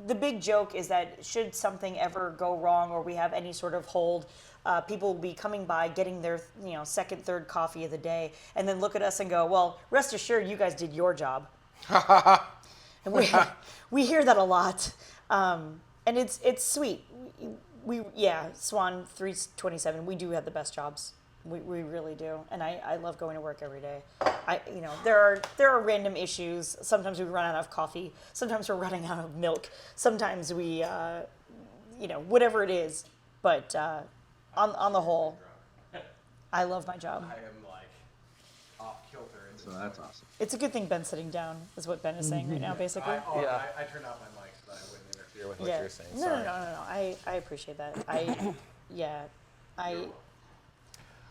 the big joke is that should something ever go wrong or we have any sort of hold, people will be coming by, getting their, second, third coffee of the day, and then look at us and go, well, rest assured you guys did your job. And we hear that a lot. And it's sweet. Swan 327, we do have the best jobs. We really do, and I love going to work every day. There are random issues. Sometimes we run out of coffee. Sometimes we're running out of milk. Sometimes we, whatever it is. But on the whole, I love my job. I am like off kilter. So that's awesome. It's a good thing Ben's sitting down, is what Ben is saying right now, basically. I turned off my mic so that I wouldn't interfere with what Yeah. you're saying. No. I appreciate that.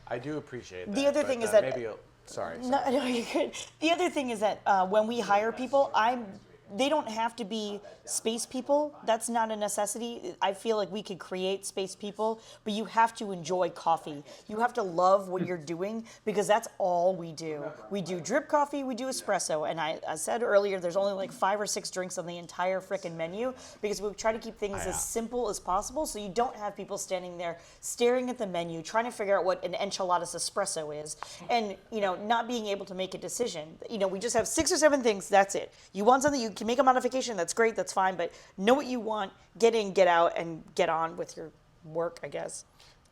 I do appreciate that. The other but, thing is that- maybe sorry. No, you're good. The other thing is that when we hire people, they don't have to be space people. That's not a necessity. I feel like we could create space people, but you have to enjoy coffee. You have to love what you're doing because that's all we do. We do drip coffee, we do espresso, and I said earlier there's only like 5 or 6 drinks on the entire frickin' menu because we try to keep things as simple as possible so you don't have people standing there staring at the menu trying to figure out what an enchiladas espresso is and, you know, not being able to make a decision. You know, we just have 6 or 7 things, that's it. You want something, you can make a modification, that's great, that's fine, but know what you want, get in, get out, and get on with your work, I guess.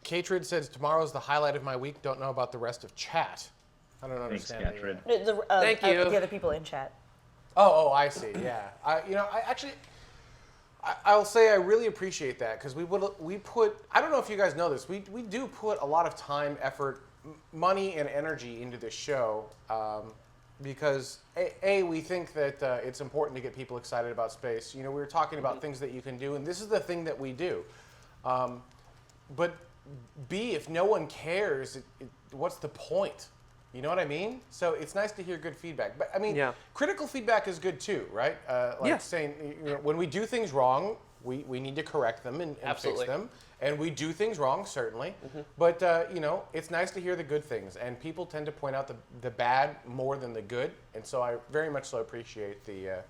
Katrid says, tomorrow's the highlight of my week. Don't know about the rest of chat. I don't Thanks, understand. Katrid. Thank you. The other people in chat. I see. Yeah. I'll say I really appreciate that because we put. I don't know if you guys know this. We do put a lot of time, effort, money, and energy into this show because we think that it's important to get people excited about space. You know, we were talking about things that you can do, and this is the thing that we do. But B, if no one cares, what's the point? You know what I mean? So it's nice to hear good feedback. But I mean, critical feedback is good too, right? Saying, you know, when we do things wrong, we need to correct them and fix them. And we do things wrong, certainly. But, you know, it's nice to hear the good things. And people tend to point out the bad more than the good. And so I very much so appreciate the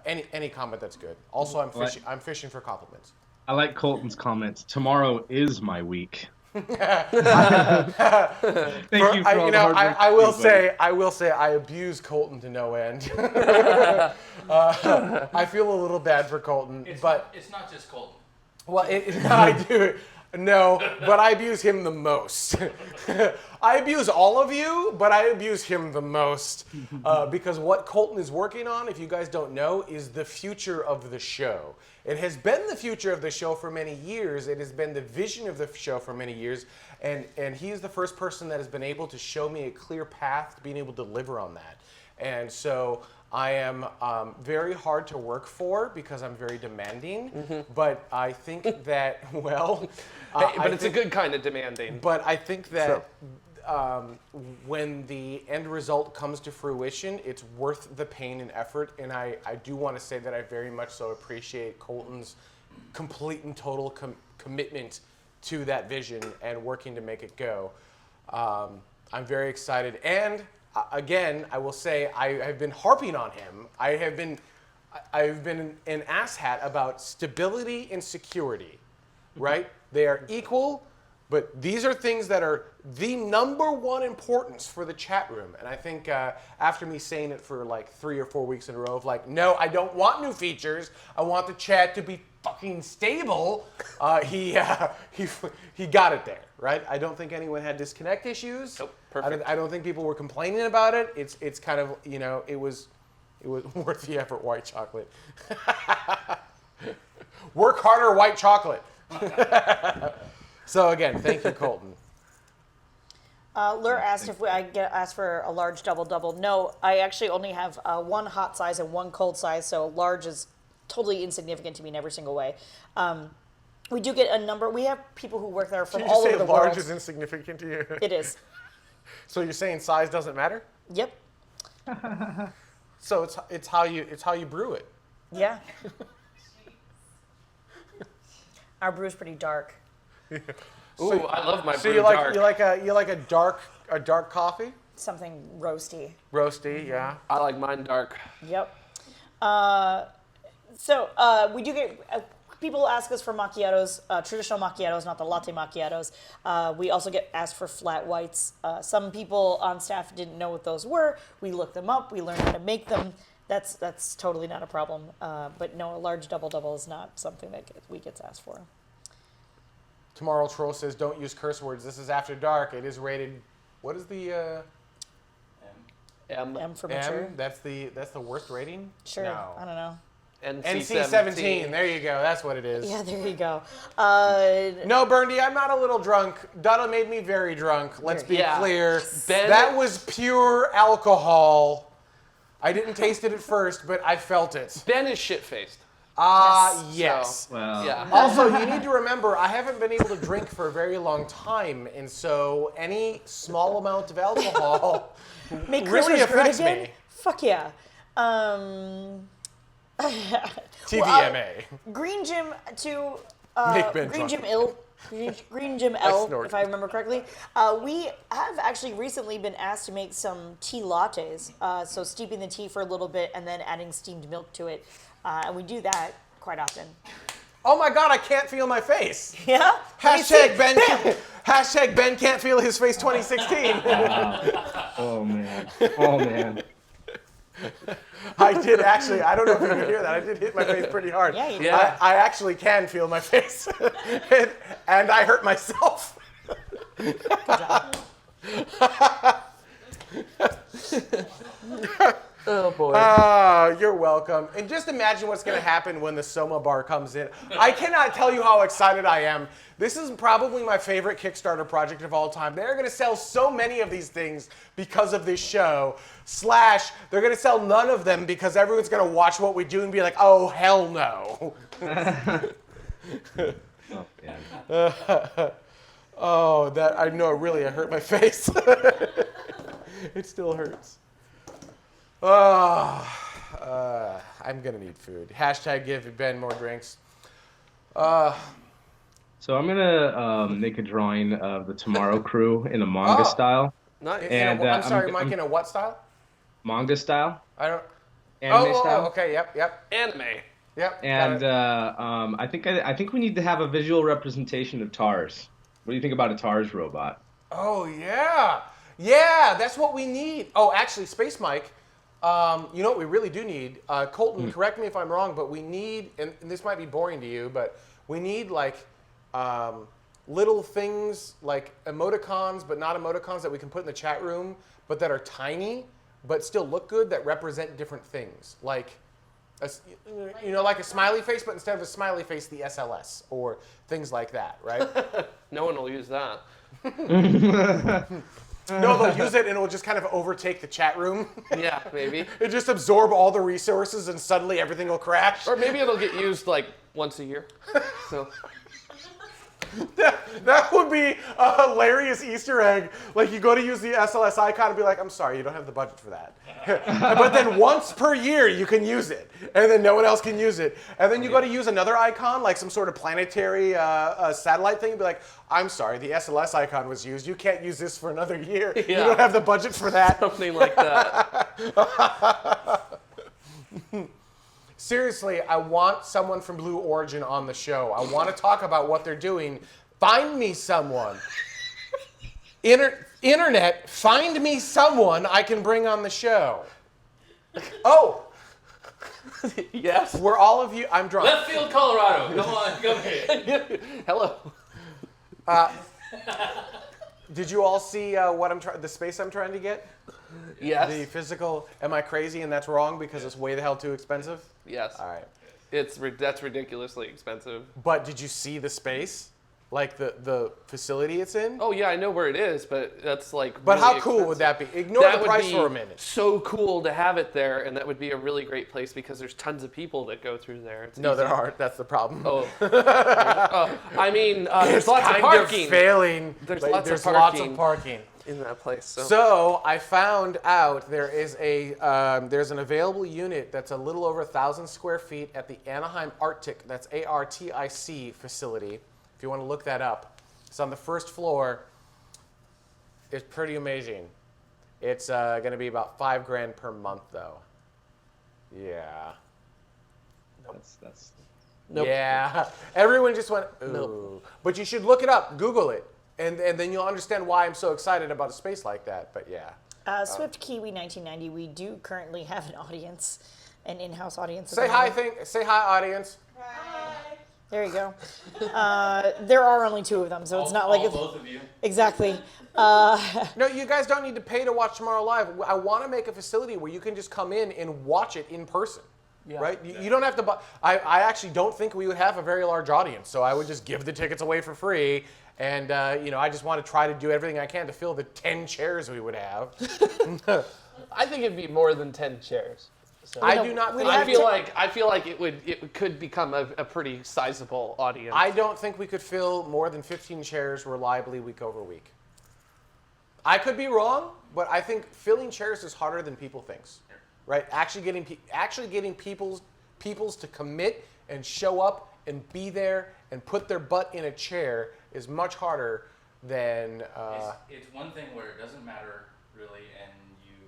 any comment that's good. Also, I'm fishing for compliments. I like Colton's comments. Tomorrow is my week. Thank you for all the hard work. I will say I abuse Colton to no end. I feel a little bad for Colton, It's not just Colton. Well, I do. No, but I abuse him the most. I abuse all of you, but I abuse him the most because what Colton is working on, if you guys don't know, is the future of the show. It has been the future of the show for many years. It has been the vision of the show for many years, and he is the first person that has been able to show me a clear path to being able to deliver on that. And so I am very hard to work for because I'm very demanding, but I think that, well... but it's a good kind of demanding. But I think that when the end result comes to fruition, it's worth the pain and effort, and I do want to say that I very much so appreciate Colton's complete and total commitment to that vision and working to make it go. I'm very excited, and again, I will say I have been harping on him. I've been an asshat about stability and security, right? They are equal, but these are things that are the #1 importance for the chat room. And I think after me saying it for like 3 or 4 weeks in a row of like, no, I don't want new features. I want the chat to be fucking stable. He got it there, right? I don't think anyone had disconnect issues. Nope, perfect. I don't think people were complaining about it. It's kind of, you know, it was worth the effort, white chocolate. Work harder, white chocolate. So again, thank you, Colton. Lur asked if I get asked for a large double. No, I actually only have 1 hot size and 1 cold size, so large is totally insignificant to me in every single way. We do get a number. We have people who work there from Did you all say over the world. large is insignificant to you? It is. So you're saying size doesn't matter? Yep. So it's how you brew it. Yeah. Our brew's pretty dark. Ooh, I love my So brew dark. you like a dark coffee? Something roasty. Roasty, yeah. I like mine dark. Yep. So we do get people ask us for macchiatos, traditional macchiatos, not the latte macchiatos. We also get asked for flat whites. Some people on staff didn't know what those were. We looked them up. We learned how to make them. That's totally not a problem. But no, a large double is not something that we gets asked for. Tomorrow Troll says, don't use curse words. This is after dark. It is rated, what is the M. M for mature. M? That's the worst rating? Sure. No. I don't know. NC-17. There you go. That's what it is. Yeah, there you go. No, Burndy, I'm not a little drunk. Donna made me very drunk. Let's be clear. Ben, that was pure alcohol. I didn't taste it at first, but I felt it. Ben is shit-faced. Yes. So, Well, yeah. Also, you need to remember, I haven't been able to drink for a very long time, and so any small amount of alcohol Make really Christmas great affects again? me. Fuck yeah. TVMA. Green Jim to Make Ben Green drunk. Jim Ill. Green Jim L, snort. if I remember correctly. We have actually recently been asked to make some tea lattes. So steeping the tea for a little bit and then adding steamed milk to it. And we do that quite often. Oh my God, I can't feel my face. Yeah? Hashtag Ben. Hashtag Ben can't feel his face 2016. Oh man. Oh man. I did actually. I don't know if you can hear that. I did hit my face pretty hard. Yeah, you did. Yeah. I actually can feel my face, and I hurt myself. Good job. Oh boy. You're welcome. And just imagine what's going to happen when the Soma bar comes in. I cannot tell you how excited I am. This is probably my favorite Kickstarter project of all time. They're going to sell so many of these things because of this show. / they're going to sell none of them because everyone's going to watch what we do and be like, oh, hell no. Oh man. Oh, that I know. Really, I hurt my face. It still hurts. Oh, I'm gonna need food. Hashtag give Ben more drinks. So I'm gonna make a drawing of the TMRO crew in a manga Oh. style. Nice. And, I'm sorry, I'm- Mike. I'm- In a what style? Manga style. I don't. Anime style. Okay. Yep. Anime. And got it. I think we need to have a visual representation of TARS. What do you think about a TARS robot? Oh yeah. That's what we need. Oh, actually, Space Mike. You know what we really do need? Colton, correct me if I'm wrong, but we need, and this might be boring to you, but we need like little things like emoticons, but not emoticons that we can put in the chat room, but that are tiny, but still look good, that represent different things. Like, like a smiley face, but instead of a smiley face, the SLS, or things like that, right? No one will use that. No, they'll use it and it will just kind of overtake the chat room. Yeah, maybe. It just absorb all the resources and suddenly everything will crash. Or maybe it'll get used like once a year. So That would be a hilarious Easter egg. Like you go to use the SLS icon and be like, I'm sorry, you don't have the budget for that. But then once per year you can use it. And then no one else can use it. And then you go to use another icon, like some sort of planetary satellite thing, and be like, I'm sorry, the SLS icon was used. You can't use this for another year. You Yeah. don't have the budget for that. something like that. Seriously, I want someone from Blue Origin on the show. I want to talk about what they're doing. Find me someone. Internet, find me someone I can bring on the show. Oh, Yes. were all of you? I'm drunk. Left field, Colorado. Come on, come here. Hello. Did you all see the space I'm trying to get? Yes. The physical. Am I crazy and that's wrong because it's way the hell too expensive? Yes. All right. That's ridiculously expensive. But did you see the space? Like the facility it's in? Oh yeah, I know where it is, but that's like. But really how cool would that expensive. be? Ignore That the would price be for a minute. so cool to have it there, and that would be a really great place because there's tons of people that go through there. It's No, easy. there aren't. That's the problem. Oh. I mean, there's It's lots of kind parking failing. There's but lots of there's lots parking. of parking. in that place. So, So I found out there is there's an available unit that's a little over 1,000 square feet at the Anaheim Arctic. That's ARTIC facility. If you want to look that up, it's on the first floor. It's pretty amazing. It's going to be about $5,000 per month though. Yeah. That's Nope. Yeah. Everyone just went, ooh. Nope. But you should look it up, Google it, and then you'll understand why I'm so excited about a space like that. But yeah. Swift Kiwi 1990, we do currently have an audience, an in-house audience. at Say the hi, moment. say hi, audience. There you go. There are only two of them, so it's not like it's both of you. exactly. No, you guys don't need to pay to watch tomorrow live. I want to make a facility where you can just come in and watch it in person. Yeah. Right? You don't have to buy. I actually don't think we would have a very large audience, so I would just give the tickets away for free. And, I just want to try to do everything I can to fill the 10 chairs we would have. I think it'd be more than 10 chairs. So. I do not think. we I have feel to- like it could become a pretty sizable audience. I don't think we could fill more than 15 chairs reliably week over week. I could be wrong, but I think filling chairs is harder than people thinks. Right? Actually getting people people's to commit and show up and be there and put their butt in a chair is much harder than. It's one thing where it doesn't matter really, and you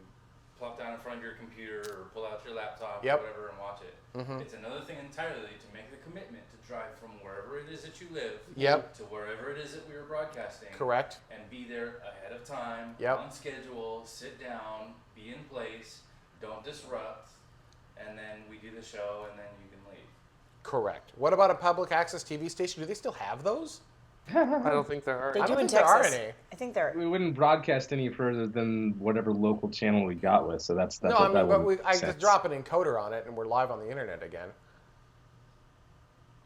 plop down in front of your computer or pull out your laptop Yep. or whatever and watch it. It's another thing entirely to make the commitment to drive from wherever it is that you live Yep. to wherever it is that we are broadcasting. Correct. And be there ahead of time, Yep. on schedule, sit down, be in place, don't disrupt, and then we do the show, and then you can leave. Correct. What about a public access TV station? Do they still have those? I don't think there are. They I do don't in think there are Texas. any. I think there. We wouldn't broadcast any further than whatever local channel we got with, so that's No, I mean, but wouldn't I make just sense. drop an encoder on it and we're live on the internet again.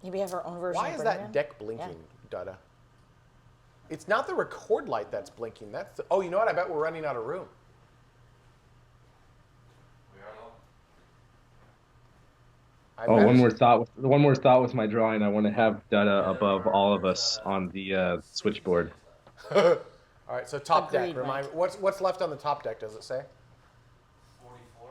Maybe have our own version. Why of is Burning that Man? deck blinking, Dutta? It's not the record light that's blinking. That's oh, you know what? I bet we're running out of room. We are all. I Oh, bet one it's- more thought with my drawing. I want to have Dutta above all of us on the switchboard. All right, so top deck. Agreed, Remind Mike. what's left on the top deck? Does it say 44?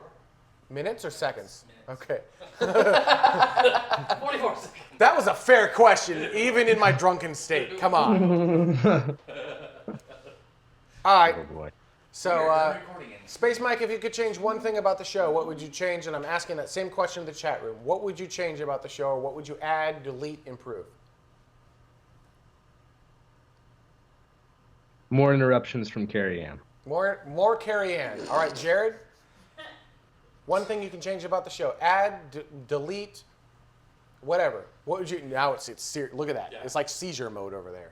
minutes or seconds? Minutes. Okay, 44 seconds. that was a fair question, even in my drunken state. Come on. All right, Oh boy. so We're recording in Space Mike, if you could change one thing about the show, what would you change? And I'm asking that same question to the chat room. What would you change about the show, or what would you add, delete, improve? More interruptions from Carrie Ann. More Carrie Ann. All right, Jared. One thing you can change about the show: add, delete, whatever. What would you? Now it's serious. Look at that. Yeah. It's like seizure mode over there.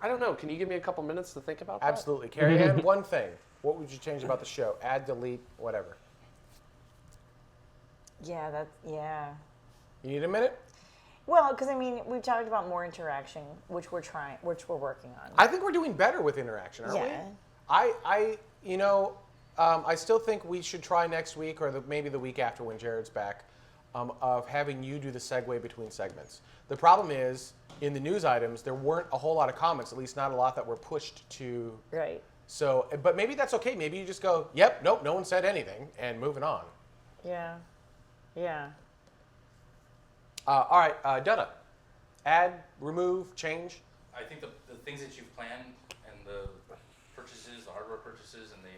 I don't know. Can you give me a couple minutes to think about that? Absolutely, Carrie Ann. One thing. What would you change about the show? Add, delete, whatever. Yeah, yeah. You need a minute? Well, because I mean, we've talked about more interaction, which we're working on. I think we're doing better with interaction, aren't Yeah. we? I still think we should try next week or maybe the week after when Jared's back, of having you do the segue between segments. The problem is, in the news items, there weren't a whole lot of comments, at least not a lot that were pushed to. Right. So, but maybe that's okay. Maybe you just go, yep, nope, no one said anything, and moving on. Yeah. Yeah. All right, Dutta. Add, remove, change. I think the things that you've planned and the purchases, the hardware purchases, and the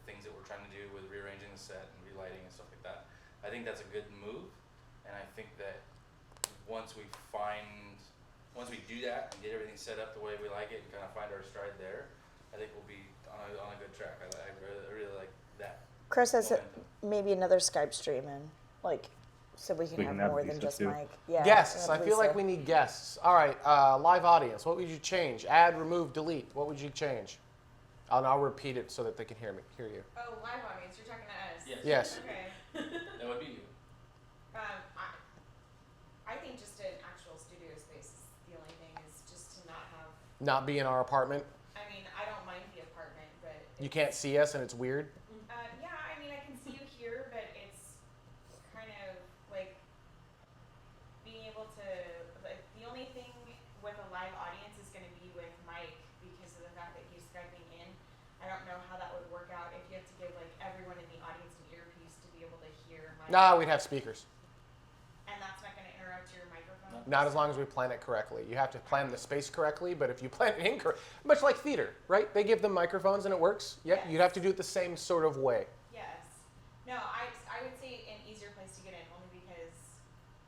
things that we're trying to do with rearranging the set and relighting and stuff like that, I think that's a good move. And I think that once we do that and get everything set up the way we like it and kind of find our stride there, I think we'll be on a good track. I really like that. Chris has momentum. maybe another Skype stream in, so we can have more than Lisa just too. Mike. Yeah. Guests. have I feel like Lisa. we need guests. All right, live audience. What would you change? Add, remove, delete. What would you change? I'll repeat it so that they can hear you. Oh, live audience, you're talking to us. Yes. Yes. Okay. That would be you. I think just an actual studio space is the only thing, is just to not have, Not be in our apartment. I mean, I don't mind the apartment, but. You can't see us and it's weird. Yeah, I mean, I can see you here, but it's kind of like being able to, like, the only thing with a live audience is going to be with Mike because of the fact that he's Skyping in. I don't know how that would work out if you have to give, like, everyone in the audience an earpiece to be able to hear Mike. Nah, we'd have speakers. And that's not going to interrupt your microphone? Not as long as we plan it correctly. You have to plan the space correctly, but if you plan it incorrect, much like theater, right? They give them microphones and it works. Yep, Yes. you'd have to do it the same sort of way. Yes. No, I would say an easier place to get in, only because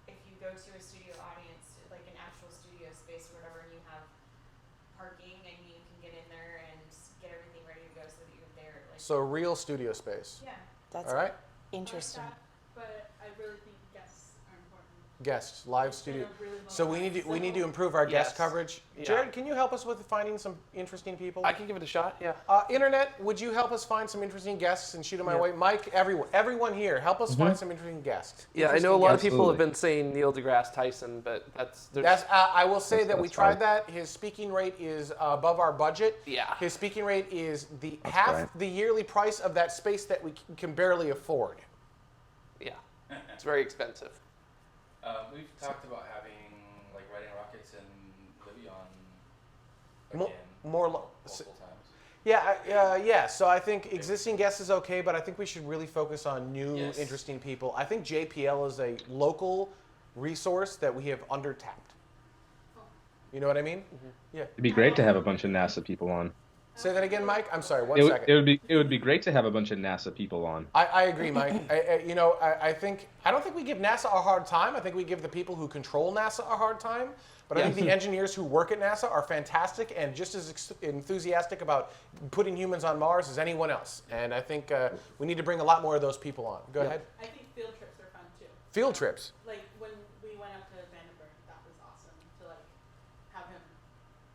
if you go to a studio audience, like an actual studio space or whatever, and you have parking and you can get in there and get everything ready to go so that you're there. Like, So real studio space. yeah. That's All right? interesting. But I really think guests are important. Guests, live Instead studio. of really So we need to improve our guest Yes. coverage. Yeah. Jared, can you help us with finding some interesting people? I can give it a shot. Yeah. Internet, would you help us find some interesting guests and shoot them my Yeah. way? Mike, everyone here, help us find some interesting guests. Yeah, I know a lot of Interesting people have Absolutely. been saying Neil deGrasse Tyson, but guests. I will say that we That's tried hard. that. His speaking rate is above our budget. Yeah. His speaking rate is half right. the yearly price of that space that we can barely afford. yeah, it's very expensive. We've talked about having, like, riding rockets and Libby on Mo- again more lo- multiple times. Yeah. So I think existing guests is okay, but I think we should really focus on new, Yes. interesting people. I think JPL is a local resource that we have undertapped. You know what I mean? Yeah. It'd be great to have a bunch of NASA people on. Say that again, Mike. I'm sorry. One It second. would be great to have a bunch of NASA people on. I agree, Mike. I don't think we give NASA a hard time. I think we give the people who control NASA a hard time. But I think the engineers who work at NASA are fantastic and just as enthusiastic about putting humans on Mars as anyone else. And I think we need to bring a lot more of those people on. Go ahead. I think field trips are fun too. Field trips. Like when we went out to Vandenberg, that was awesome to like have him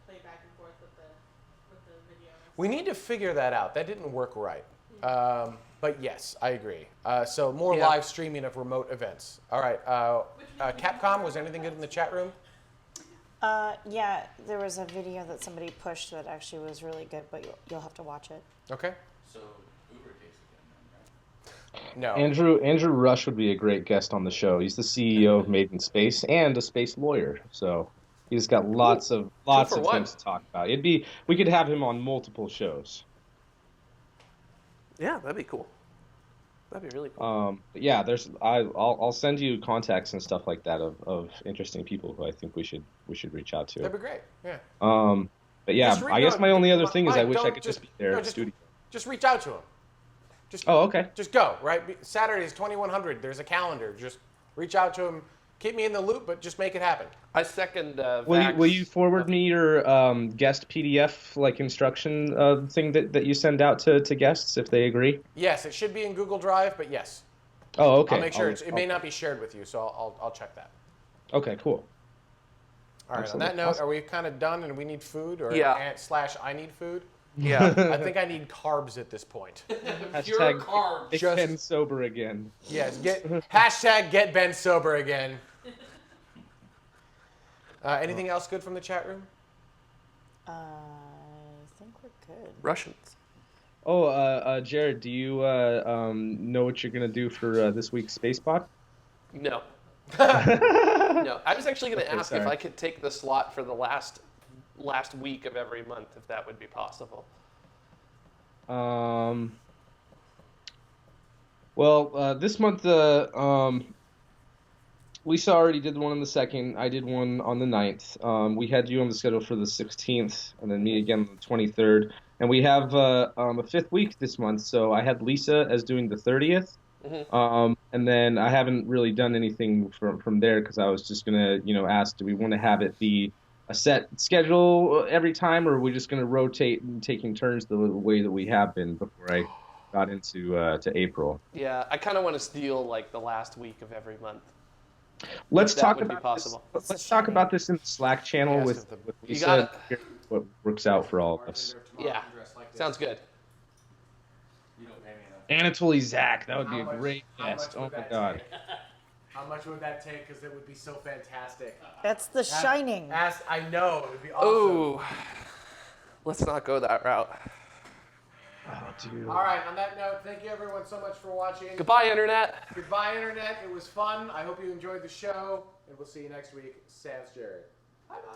play back and forth with the video. We need to figure that out. That didn't work right. But yes, I agree. So more live streaming of remote events. All right. Capcom, was anything good in the chat room? Yeah, there was a video that somebody pushed that actually was really good, but you'll have to watch it. Okay. So Uber case again, then, right? No. Andrew Rush would be a great guest on the show. He's the CEO of Made in Space and a space lawyer, so he's got lots of things to talk about. We could have him on multiple shows. Yeah, that'd be cool. That'd be really cool. But yeah, I'll send you contacts and stuff like that of interesting people who I think we should reach out to. That'd be great. Yeah. But yeah, I guess my only other thing is I wish I could just be there in the studio. Just reach out to him. Okay. Just go, right? Saturday is 2100. There's a calendar. Just reach out to him. Keep me in the loop, but just make it happen. I second. Will you forward me your guest PDF like instruction thing that you send out to guests if they agree? Yes, it should be in Google Drive, but yes. Oh, okay. I'll make sure it may not be shared with you, so I'll check that. Okay, cool. All right. Excellent. On that note, Awesome. are we kind of done and we need food, or / I need food? Yeah. I think I need carbs at this point. Hashtag carbs. Get Ben sober again. Yes. Get Ben sober again. Anything else good from the chat room? I think we're good. Russians. Oh, Jared, do you know what you're gonna do for this week's Space Pod? No. No. I was actually going to ask if sorry. I could take the slot for the last week of every month, if that would be possible. Well, this month, Lisa already did one on the 2nd. I did one on the 9th. We had you on the schedule for the 16th, and then me again on the 23rd. And we have a 5th week this month, so I had Lisa as doing the 30th. And then I haven't really done anything from there because I was just gonna, ask, do we want to have it be a set schedule every time, or are we just gonna rotate and taking turns the way that we have been before I got into to April? Yeah, I kind of want to steal like the last week of every month. Let's If that talk would be about possible. this. Let's talk about this in the Slack channel Yes, with You Lisa. got it. What works out for all of us. Yeah. Sounds good. You don't pay me enough. Anatoly Zach, that would be How a much- great how guest. much Oh would my that god. take? How much would that take? Because it would be so fantastic. That's The Shining. I know. It would be awesome. Ooh. Let's not go that route. Oh, dude. All right. On that note, thank you everyone so much for watching. Goodbye, Internet. Goodbye, Internet. It was fun. I hope you enjoyed the show. And we'll see you next week. Sans Jared. Bye-bye.